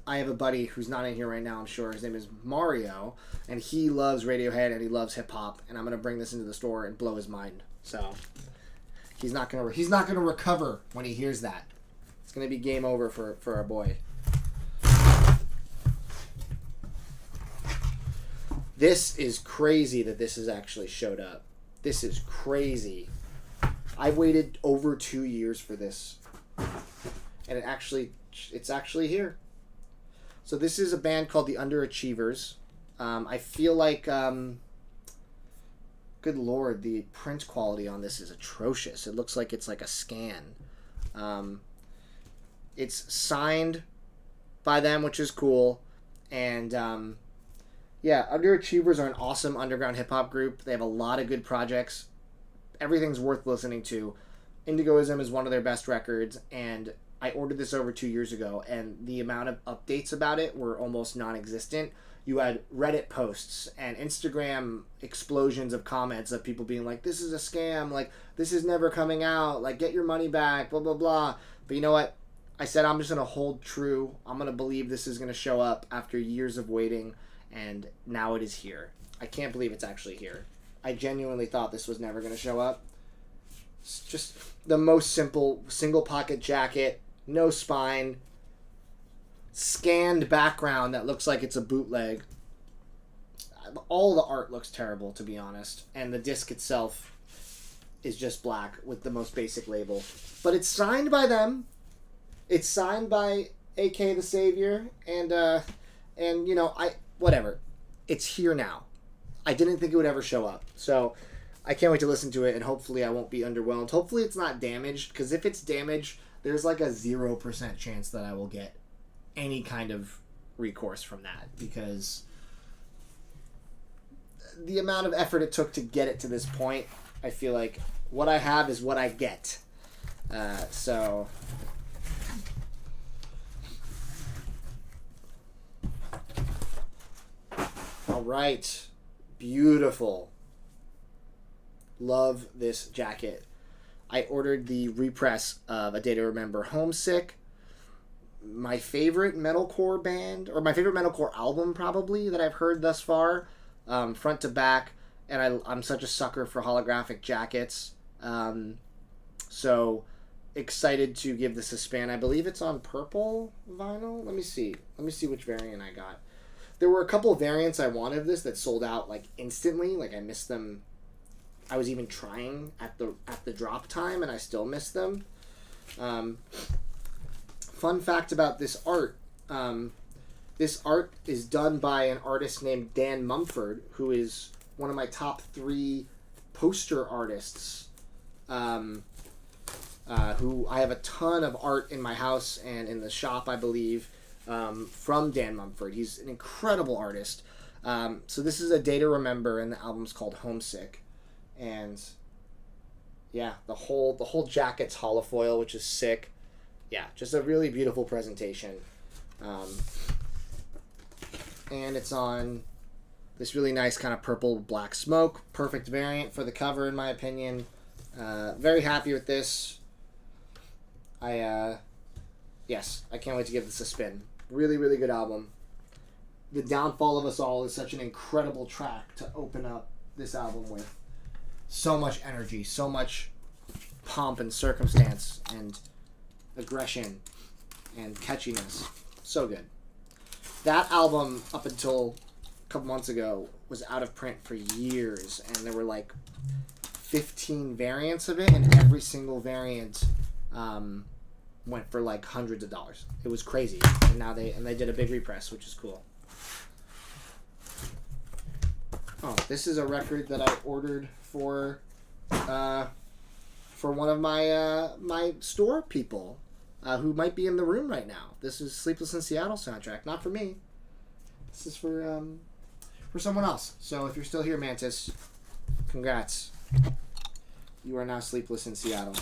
I have a buddy who's not in here right now, I'm sure. His name is Mario, and he loves Radiohead and he loves hip hop, and I'm gonna bring this into the store and blow his mind. So he's not gonna recover when he hears that. It's gonna be game over for our boy. This is crazy that this has actually showed up. This is crazy. I've waited over 2 years for this, and it's actually here. So this is a band called the Underachievers. I feel like, good lord, the print quality on this is atrocious. It looks like it's like a scan. It's signed by them, which is cool, and yeah, Underachievers are an awesome underground hip-hop group. They have a lot of good projects. Everything's worth listening to. Indigoism is one of their best records, and I ordered this over 2 years ago, and the amount of updates about it were almost non-existent. You had Reddit posts and Instagram explosions of comments of people being like, this is a scam, like, this is never coming out, like, get your money back, blah, blah, blah. But you know what? I said I'm just going to hold true. I'm going to believe this is going to show up after years of waiting, and now it is here. I can't believe it's actually here. I genuinely thought this was never going to show up. It's just the most simple single pocket jacket, no spine, scanned background that looks like it's a bootleg. All the art looks terrible, to be honest, and the disc itself is just black with the most basic label. But it's signed by them. It's signed by AK the Savior, and you know, whatever. It's here now. I didn't think it would ever show up. So I can't wait to listen to it, and hopefully I won't be underwhelmed. Hopefully it's not damaged, because if it's damaged, there's like a 0% chance that I will get any kind of recourse from that, because the amount of effort it took to get it to this point, I feel like what I have is what I get. So... all right. Beautiful. Love this jacket. I ordered the repress of A Day to Remember Homesick. My favorite metalcore band, or my favorite metalcore album probably, that I've heard thus far, front to back, and I'm such a sucker for holographic jackets. So excited to give this a spin. I believe it's on purple vinyl. Let me see which variant I got. There were a couple of variants I wanted of this that sold out like instantly. Like I missed them. I was even trying at the drop time, and I still missed them. Fun fact about this art. This art is done by an artist named Dan Mumford, who is one of my top 3 poster artists. Who I have a ton of art in my house and in the shop, I believe. From Dan Mumford. He's an incredible artist. So this is A Day to Remember, and the album's called Homesick. And yeah, the whole jacket's holofoil, which is sick. Yeah, just a really beautiful presentation. And it's on this really nice kind of purple black smoke. Perfect variant for the cover, in my opinion. Very happy with this. Yes, I can't wait to give this a spin. Really, really good album. The Downfall of Us All is such an incredible track to open up this album with. So much energy, so much pomp and circumstance and aggression and catchiness. So good. That album, up until a couple months ago, was out of print for years, and there were like 15 variants of it, and every single variant went for like hundreds of dollars. It was crazy. And now they did a big repress, which is cool. Oh, this is a record that I ordered for one of my store people who might be in the room right now. This is Sleepless in Seattle soundtrack. Not for me, This is for someone else. So if you're still here, Mantis, congrats. You are now sleepless in Seattle.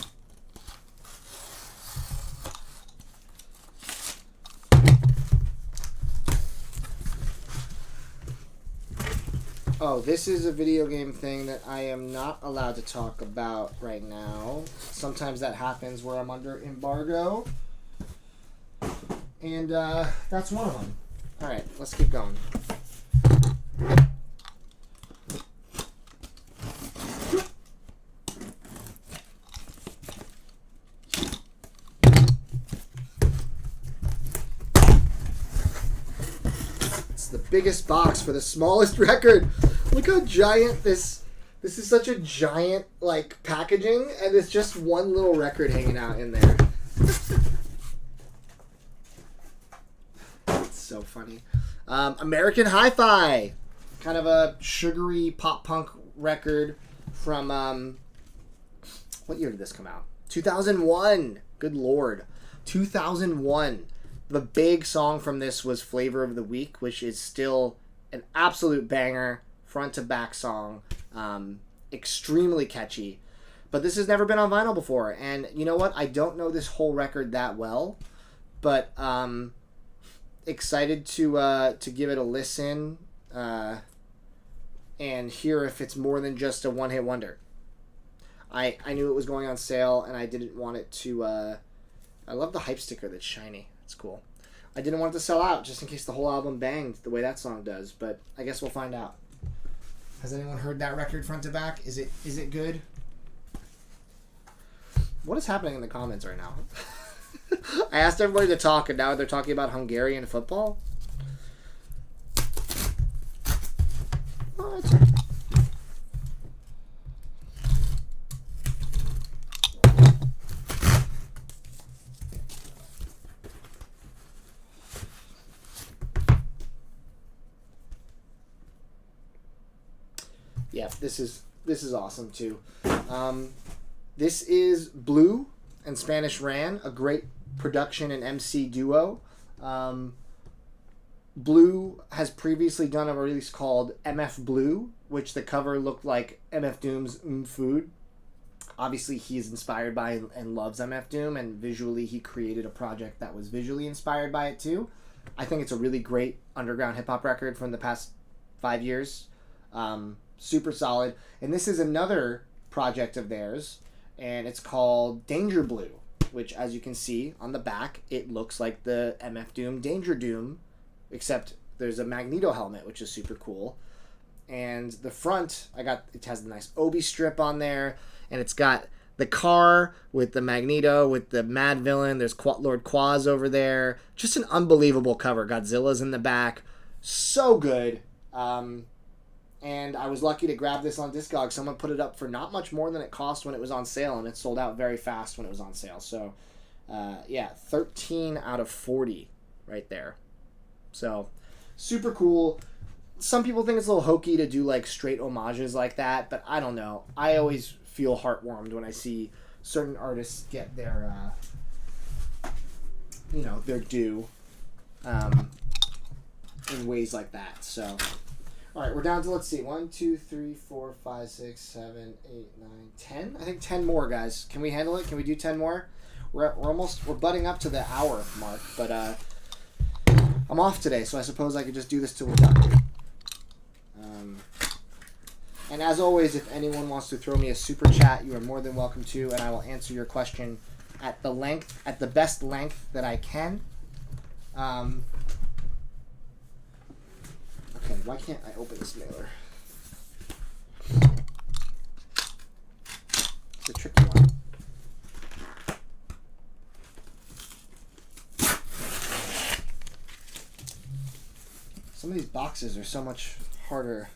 Oh, this is a video game thing that I am not allowed to talk about right now. Sometimes that happens where I'm under embargo. And that's one of them. Alright, let's keep going. It's the biggest box for the smallest record. Look how giant this is. Such a giant like packaging, and it's just one little record hanging out in there. It's so funny. American Hi-Fi, kind of a sugary pop punk record from what year did this come out? 2001. Good lord, 2001. The big song from this was Flavor of the Week, which is still an absolute banger. Front to back song, extremely catchy, but this has never been on vinyl before. And you know what? I don't know this whole record that well, but excited to give it a listen and hear if it's more than just a one-hit wonder. I knew it was going on sale, and I didn't want it to. I love the hype sticker that's shiny. It's cool. I didn't want it to sell out just in case the whole album banged the way that song does, but I guess we'll find out. Has anyone heard that record front to back? Is it good? What is happening in the comments right now? I asked everybody to talk, and now they're talking about Hungarian football? What? Yeah, this is awesome too. This is Blue and Spanish Ran, a great production and MC duo. Blue has previously done a release called MF Blue, which the cover looked like MF Doom's Food. Obviously, he's inspired by and loves MF Doom, and visually he created a project that was visually inspired by it too. I think it's a really great underground hip-hop record from the past 5 years. Super solid. And this is another project of theirs, and it's called Danger Blue, which, as you can see on the back, it looks like the MF Doom Danger Doom, except there's a Magneto helmet, which is super cool. And the front, it has the nice Obi strip on there, and it's got the car with the Magneto, with the Mad Villain. There's Lord Quaz over there. Just an unbelievable cover. Godzilla's in the back. So good. And I was lucky to grab this on Discog. Someone put it up for not much more than it cost when it was on sale, and it sold out very fast when it was on sale. So, yeah, 13 out of 40 right there. So, super cool. Some people think it's a little hokey to do, like, straight homages like that, but I don't know. I always feel heartwarmed when I see certain artists get their, their due in ways like that. So... All right, we're down to, let's see, 1, 2, 3, 4, 5, 6, 7, 8, 9, 10. I think 10 more, guys. Can we handle it? Can we do 10 more? We're butting up to the hour mark, but I'm off today, so I suppose I could just do this till we're done. And as always, if anyone wants to throw me a super chat, you are more than welcome to, and I will answer your question at the best length that I can. Okay, why can't I open this mailer? It's a tricky one. Some of these boxes are so much harder.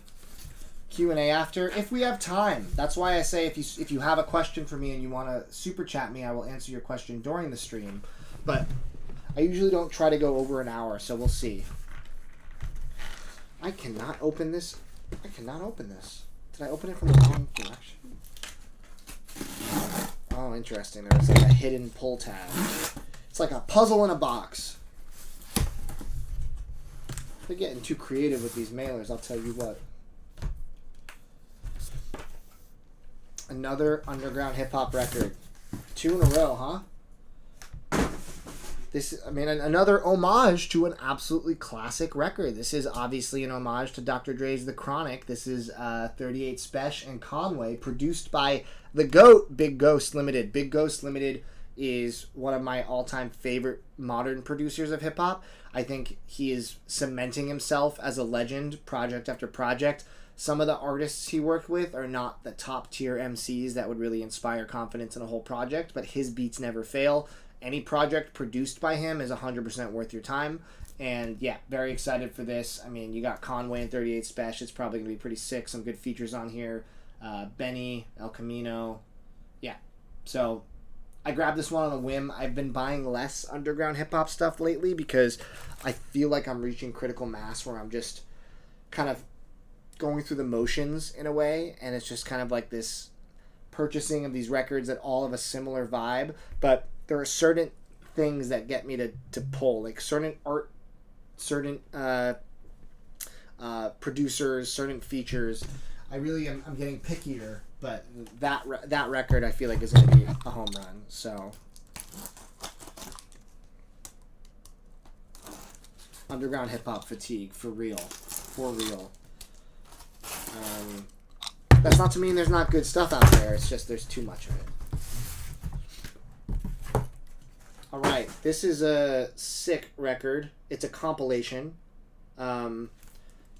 Q&A after, if we have time. That's why I say if you have a question for me and you want to super chat me, I will answer your question during the stream. But I usually don't try to go over an hour, so we'll see. I cannot open this. Did I open it from the wrong direction? Oh, interesting. There's like a hidden pull tab. It's like a puzzle in a box. They're getting too creative with these mailers, I'll tell you what. Another underground hip-hop record. 2 in a row, huh? Another homage to an absolutely classic record. This is obviously an homage to Dr. Dre's The Chronic. This is 38 Spesh and Conway, produced by the GOAT, Big Ghost Limited. Big Ghost Limited is one of my all-time favorite modern producers of hip-hop. I think he is cementing himself as a legend, project after project. Some of the artists he worked with are not the top-tier MCs that would really inspire confidence in a whole project, but his beats never fail. Any project produced by him is 100% worth your time. And yeah, very excited for this. I mean, you got Conway and 38 Spesh. It's probably going to be pretty sick. Some good features on here. Benny, El Camino. Yeah. So I grabbed this one on a whim. I've been buying less underground hip-hop stuff lately because I feel like I'm reaching critical mass where I'm just kind of going through the motions in a way. And it's just kind of like this purchasing of these records that all have a similar vibe. But there are certain things that get me to pull, like certain art, certain producers, certain features. I'm getting pickier, but that record I feel like is going to be a home run. So underground hip hop fatigue for real. That's not to mean there's not good stuff out there. It's just there's too much of it. All right, this is a sick record. It's a compilation.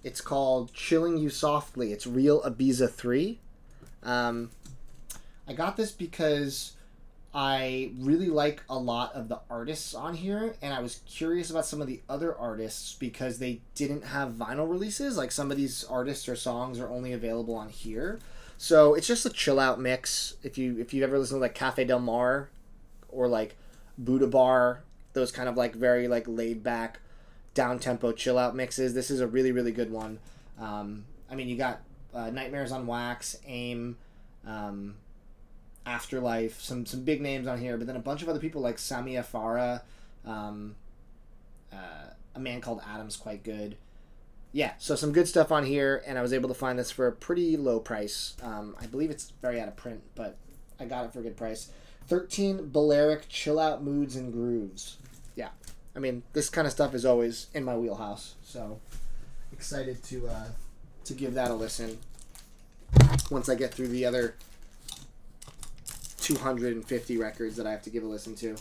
It's called Chilling You Softly. It's Real Ibiza 3. I got this because I really like a lot of the artists on here, and I was curious about some of the other artists because they didn't have vinyl releases. Like some of these artists or songs are only available on here. So it's just a chill out mix. If you ever listen to like Cafe Del Mar or like Buddha Bar, those kind of like very like laid back down tempo chill out mixes, this is a really, really good one. You got Nightmares on Wax, AIM, Afterlife, some big names on here, but then a bunch of other people like Samia Farah, a man called Adam's quite good. Yeah, so some good stuff on here, and I was able to find this for a pretty low price. I believe it's very out of print, but I got it for a good price. 13 Balearic Chill Out Moods and Grooves. Yeah, I mean, this kind of stuff is always in my wheelhouse, so excited to give that a listen once I get through the other 250 records that I have to give a listen to.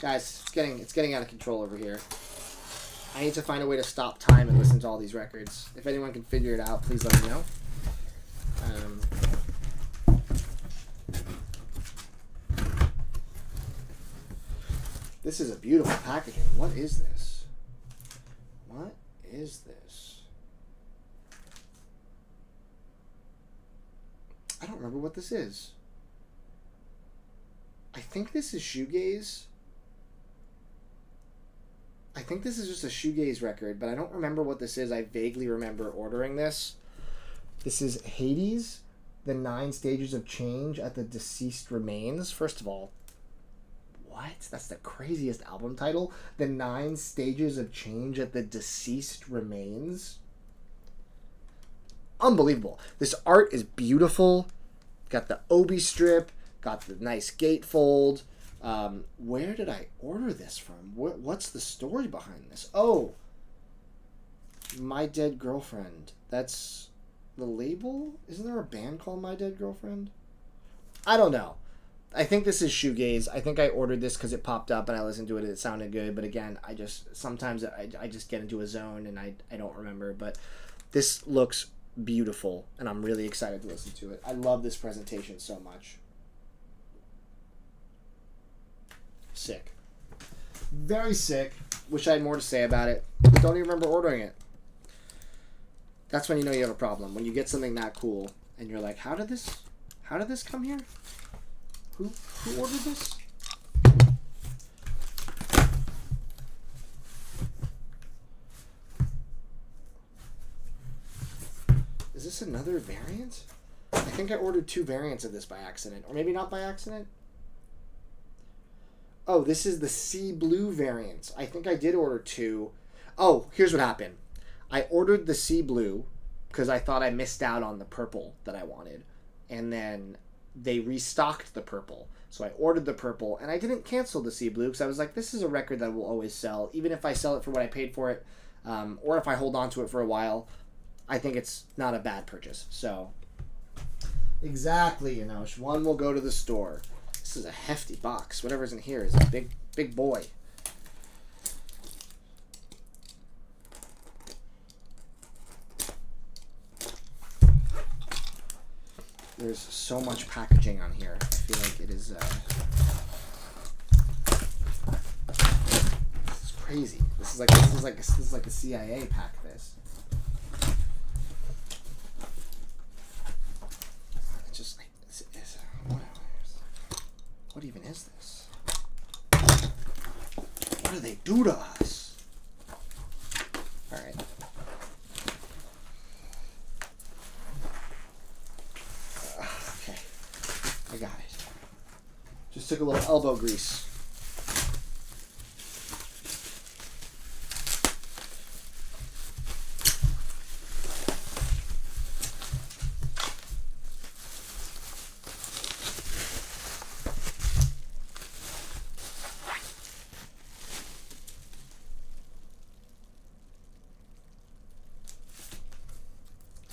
Guys, it's getting out of control over here. I need to find a way to stop time and listen to all these records. If anyone can figure it out, please let me know. This is a beautiful packaging. What is this? What is this? I don't remember what this is. I think this is shoegaze. I think this is just a shoegaze record, but I don't remember what this is. I vaguely remember ordering this. This is Hades, The 9 Stages of Change at the Deceased Remains. First of all, what? That's the craziest album title. The 9 Stages of Change at the Deceased Remains. Unbelievable. This art is beautiful. Got the obi strip. Got the nice gatefold. Where did I order this from? What's the story behind this? Oh, My Dead Girlfriend. That's the label? Isn't there a band called My Dead Girlfriend? I don't know. I think this is shoegaze. I think I ordered this because it popped up and I listened to it and it sounded good. But again, sometimes I just get into a zone and I don't remember. But this looks beautiful and I'm really excited to listen to it. I love this presentation so much. Sick. Very sick. Wish I had more to say about it. Don't even remember ordering it. That's when you know you have a problem. When you get something that cool and you're like, how did this come here? Who ordered this? Is this another variant? I think I ordered 2 variants of this by accident. Or maybe not by accident. Oh, this is the Sea Blue variant. I think I did order 2. Oh, here's what happened. I ordered the sea blue because I thought I missed out on the purple that I wanted. And then they restocked the purple. So I ordered the purple, and I didn't cancel the sea blue because I was like, this is a record that will always sell. Even if I sell it for what I paid for it, or if I hold on to it for a while, I think it's not a bad purchase. So, exactly, one will go to the store. This is a hefty box. Whatever's in here is a big boy. There's so much packaging on here. I feel like it is this is crazy. This is like a CIA pack. This. It's just like what even is this? What do they do to us? All right. I got it. Just took a little elbow grease.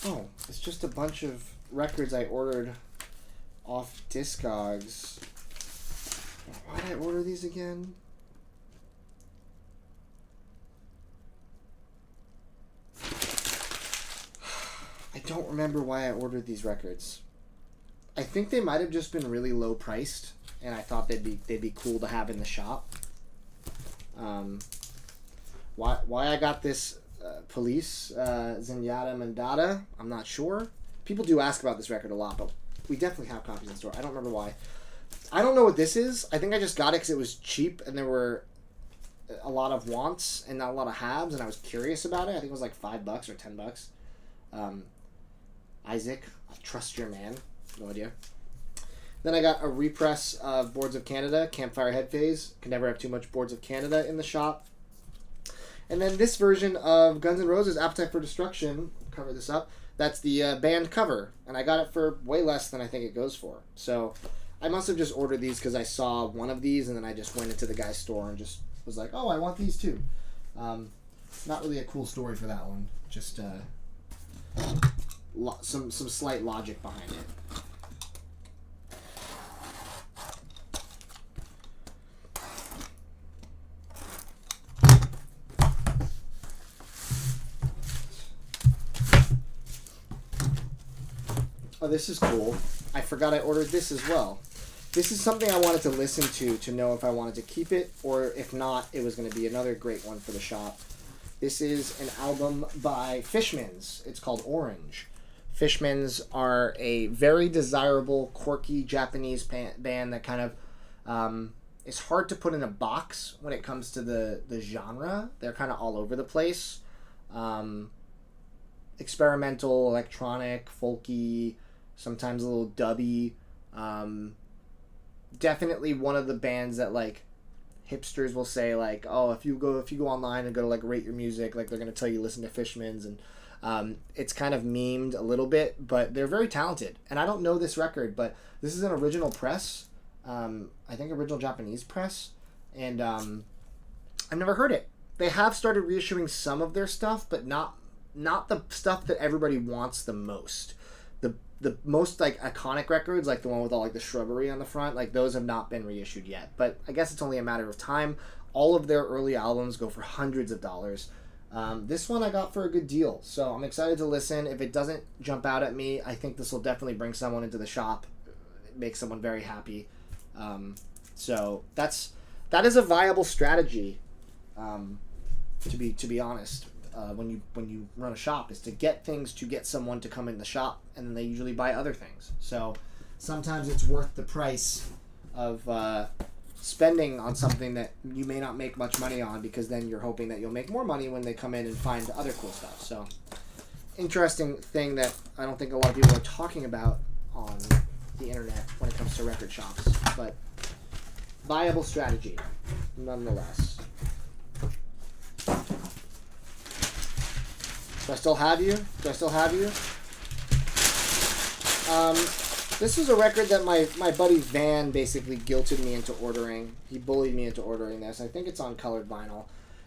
Oh, it's just a bunch of records I ordered off Discogs. Why did I order these again? I don't remember why I ordered these records. I think they might have just been really low priced, and I thought they'd be cool to have in the shop. Why I got this Police Zenyatta Mandata, I'm not sure. People do ask about this record a lot, but we definitely have copies in the store. I don't remember why. I don't know what this is. I think I just got it because it was cheap and there were a lot of wants and not a lot of haves, and I was curious about it. I think it was like $5 or $10. Isaac, I trust your man. No idea. Then I got a repress of Boards of Canada, Campfire Head Phase. Can never have too much Boards of Canada in the shop. And then this version of Guns N' Roses, Appetite for Destruction. Cover this up. That's the band cover, and I got it for way less than I think it goes for. So I must have just ordered these because I saw one of these, and then I just went into the guy's store and just was like, oh, I want these too. Not really a cool story for that one. Just some slight logic behind it. Oh, this is cool. I forgot I ordered this as well. This is something I wanted to listen to know if I wanted to keep it, or if not, it was going to be another great one for the shop. This is an album by Fishmans. It's called Orange. Fishmans are a very desirable, quirky Japanese band that kind of is hard to put in a box when it comes to the genre. They're kind of all over the place. Experimental, electronic, folky, sometimes a little dubby. Definitely one of the bands that like hipsters will say like, oh, if you go online and go to like rate your music, like they're gonna tell you listen to Fishmans, and it's kind of memed a little bit, but they're very talented. And I don't know this record, but this is an original press. I think original Japanese press, and I've never heard it. They have started reissuing some of their stuff, but not the stuff that everybody wants the most. The most like iconic records, like the one with all like the shrubbery on the front, like those have not been reissued yet. But I guess it's only a matter of time. All of their early albums go for hundreds of dollars. This one I got for a good deal, so I'm excited to listen. If it doesn't jump out at me, I think this will definitely bring someone into the shop, make someone very happy. So that is a viable strategy. To be honest. When you run a shop, is to get things to get someone to come in the shop, and then they usually buy other things. So sometimes it's worth the price of spending on something that you may not make much money on, because then you're hoping that you'll make more money when they come in and find other cool stuff. So interesting thing that I don't think a lot of people are talking about on the internet when it comes to record shops, but viable strategy nonetheless. Do I still have you? This was a record that my buddy Van basically guilted me into ordering. He bullied me into ordering this. I think it's on colored vinyl.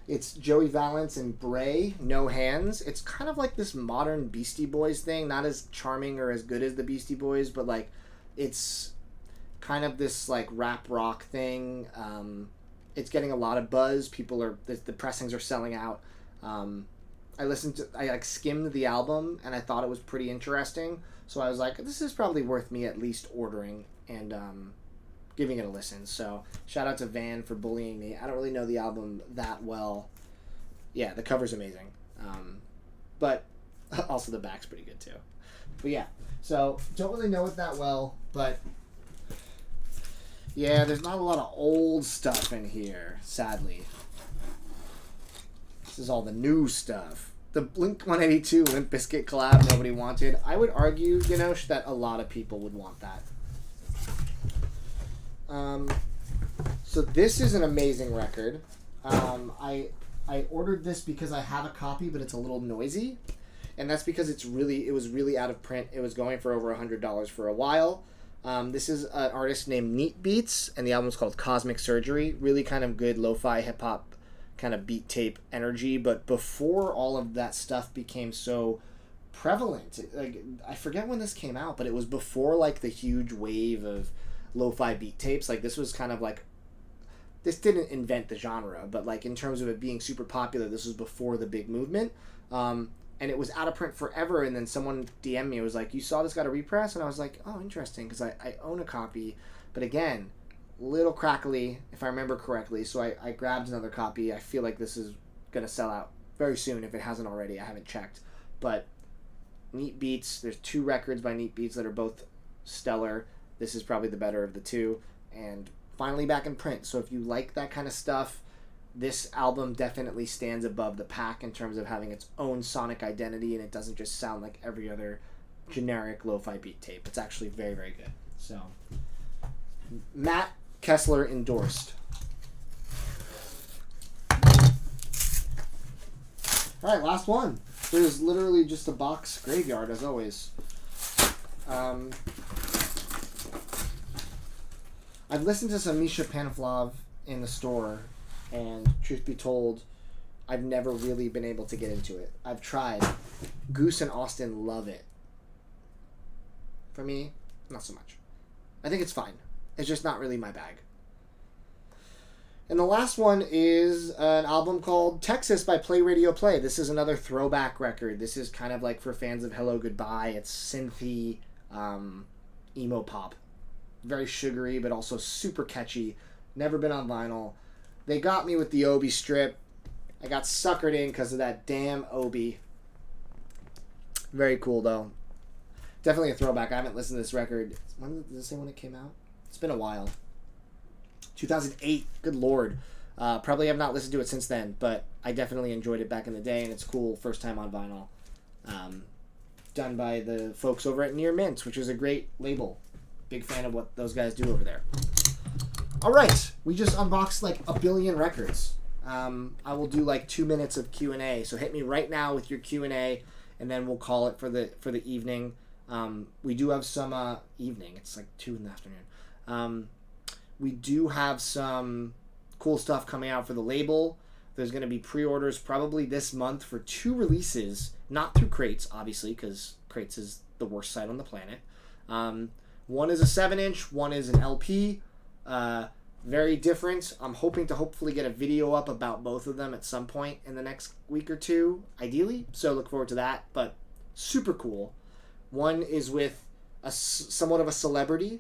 It's Joey Valance and Bray, No Hands. It's kind of like this modern Beastie Boys thing. Not as charming or as good as the Beastie Boys, but like it's kind of this like rap rock thing. It's getting a lot of buzz. The pressings are selling out. I like skimmed the album and I thought it was pretty interesting. So I was like, this is probably worth me at least ordering and giving it a listen. So shout out to Van for bullying me. I don't really know the album that well. Yeah, the cover's amazing. But also the back's pretty good too. But yeah, so don't really know it that well, but yeah, there's not a lot of old stuff in here, sadly. This is all the new stuff. The Blink-182 Limp Bizkit collab nobody wanted. I would argue, that a lot of people would want that. So this is an amazing record. I ordered this because I have a copy, but it's a little noisy. And that's because it was really out of print. It was going for over $100 for a while. This is an artist named Neat Beats, and the album's called Cosmic Surgery. Really kind of good lo-fi hip-hop kind of beat tape energy, but before all of that stuff became so prevalent, like I forget when this came out, but it was before like the huge wave of lo-fi beat tapes. Like this was kind of like, this didn't invent the genre, but like in terms of it being super popular, this was before the big movement. And it was out of print forever, and then someone DM'd me, it was like, you saw this got a repress? And I was like, oh, interesting, because I own a copy, but again, little crackly, if I remember correctly, so I grabbed another copy. I feel like this is going to sell out very soon if it hasn't already. I haven't checked. But Neat Beats, there's 2 records by Neat Beats that are both stellar. This is probably the better of the 2, and finally back in print. So if you like that kind of stuff, this album definitely stands above the pack in terms of having its own sonic identity, and it doesn't just sound like every other generic lo-fi beat tape. It's actually very, very good. So, Matt Kessler endorsed. Alright, last one. There's literally just a box graveyard, as always. I've listened to some Misha Panflov in the store, and truth be told, I've never really been able to get into it. I've tried. Goose and Austin love it. For me, not so much. I think it's fine. It's just not really my bag. And the last one is an album called Texas by Play Radio Play. This is another throwback record. This is kind of like for fans of Hello Goodbye. It's synthy, emo pop. Very sugary, but also super catchy. Never been on vinyl. They got me with the Obi strip. I got suckered in because of that damn Obi. Very cool, though. Definitely a throwback. I haven't listened to this record. When did it say when it came out? It's been a while. 2008. Good lord. Probably have not listened to it since then, but I definitely enjoyed it back in the day, and it's cool. First time on vinyl. Done by the folks over at Near Mint, which is a great label. Big fan of what those guys do over there. All right. We just unboxed like a billion records. I will do like 2 minutes of Q&A, so hit me right now with your Q&A, and then we'll call it for the evening. We do have some evening. It's like 2 in the afternoon. We do have some cool stuff coming out for the label. There's going to be pre-orders probably this month for 2 releases, not through Crates, obviously, because Crates is the worst site on the planet. One is a 7-inch, one is an LP. Very different. I'm hoping to hopefully get a video up about both of them at some point in the next week or 2, ideally. So look forward to that, but super cool. One is with somewhat of a celebrity,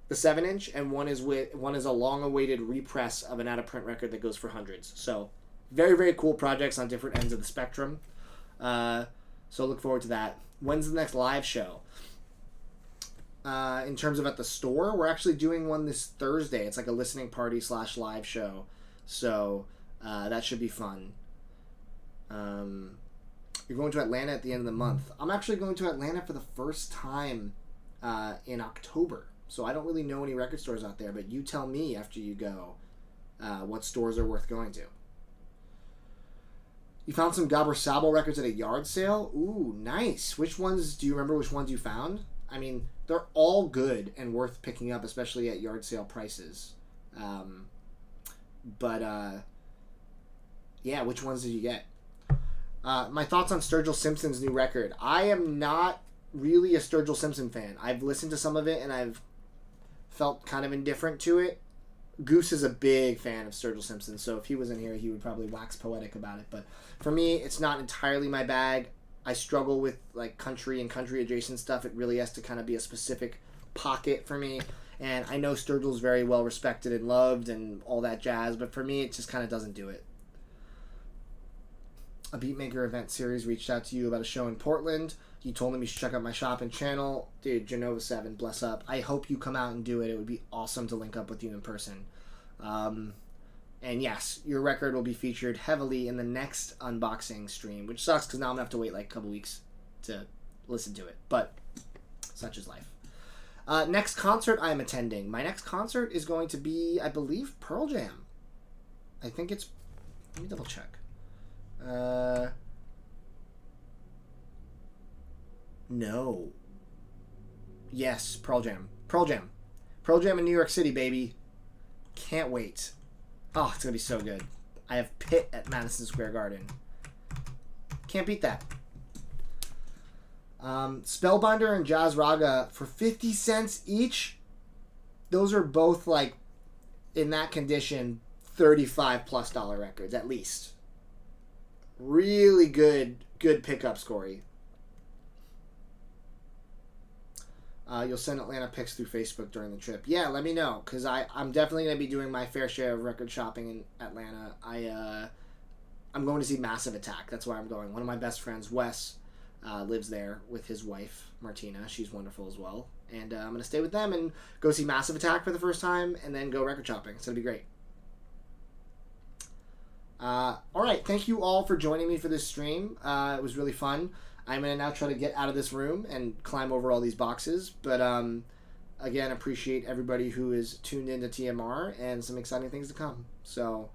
the 7-inch, and one is a long-awaited repress of an out-of-print record that goes for hundreds. So very, very cool projects on different ends of the spectrum. So look forward to that. When's the next live show? In terms of at the store, we're actually doing one this Thursday. It's like a listening party / live show. So that should be fun. You're going to Atlanta at the end of the month. I'm actually going to Atlanta for the first time in October. So I don't really know any record stores out there, but you tell me after you go what stores are worth going to. You found some Gabor Sabo records at a yard sale? Ooh, nice. Which ones, do you remember which ones you found? I mean, they're all good and worth picking up, especially at yard sale prices. Yeah, which ones did you get? My thoughts on Sturgill Simpson's new record. I am not really a Sturgill Simpson fan. I've listened to some of it and I've felt kind of indifferent to it. Goose is a big fan of Sturgill Simpson, so if he was in here, he would probably wax poetic about it. But for me, it's not entirely my bag. I struggle with like country and country adjacent stuff. It really has to kind of be a specific pocket for me. And I know Sturgill's very well respected and loved and all that jazz, but for me, it just kind of doesn't do it. A Beatmaker event series reached out to you about a show in Portland. You told them you should check out my shop and channel. Dude, Janova 7, bless up. I hope you come out and do it. It would be awesome to link up with you in person. And yes, your record will be featured heavily in the next unboxing stream, which sucks because now I'm going to have to wait like a couple weeks to listen to it. But such is life. Next concert I am attending. My next concert is going to be, I believe, Pearl Jam. I think it's... Let me double check. No. Yes, Pearl Jam. Pearl Jam. Pearl Jam in New York City, baby. Can't wait. Oh, it's going to be so good. I have Pit at Madison Square Garden. Can't beat that. Spellbinder and Jazz Raga for 50 cents each. Those are both, like, in that condition, $35+ records, at least. Really good pickups, Corey. You'll send Atlanta pics through Facebook during the trip. Yeah, let me know, because I'm definitely going to be doing my fair share of record shopping in Atlanta. I'm going to see Massive Attack. That's where I'm going. One of my best friends, Wes, lives there with his wife, Martina. She's wonderful as well. And I'm going to stay with them and go see Massive Attack for the first time and then go record shopping. So it'll be great. All right, thank you all for joining me for this stream. It was really fun. I'm going to now try to get out of this room and climb over all these boxes. But, again, appreciate everybody who is tuned into TMR and some exciting things to come. So,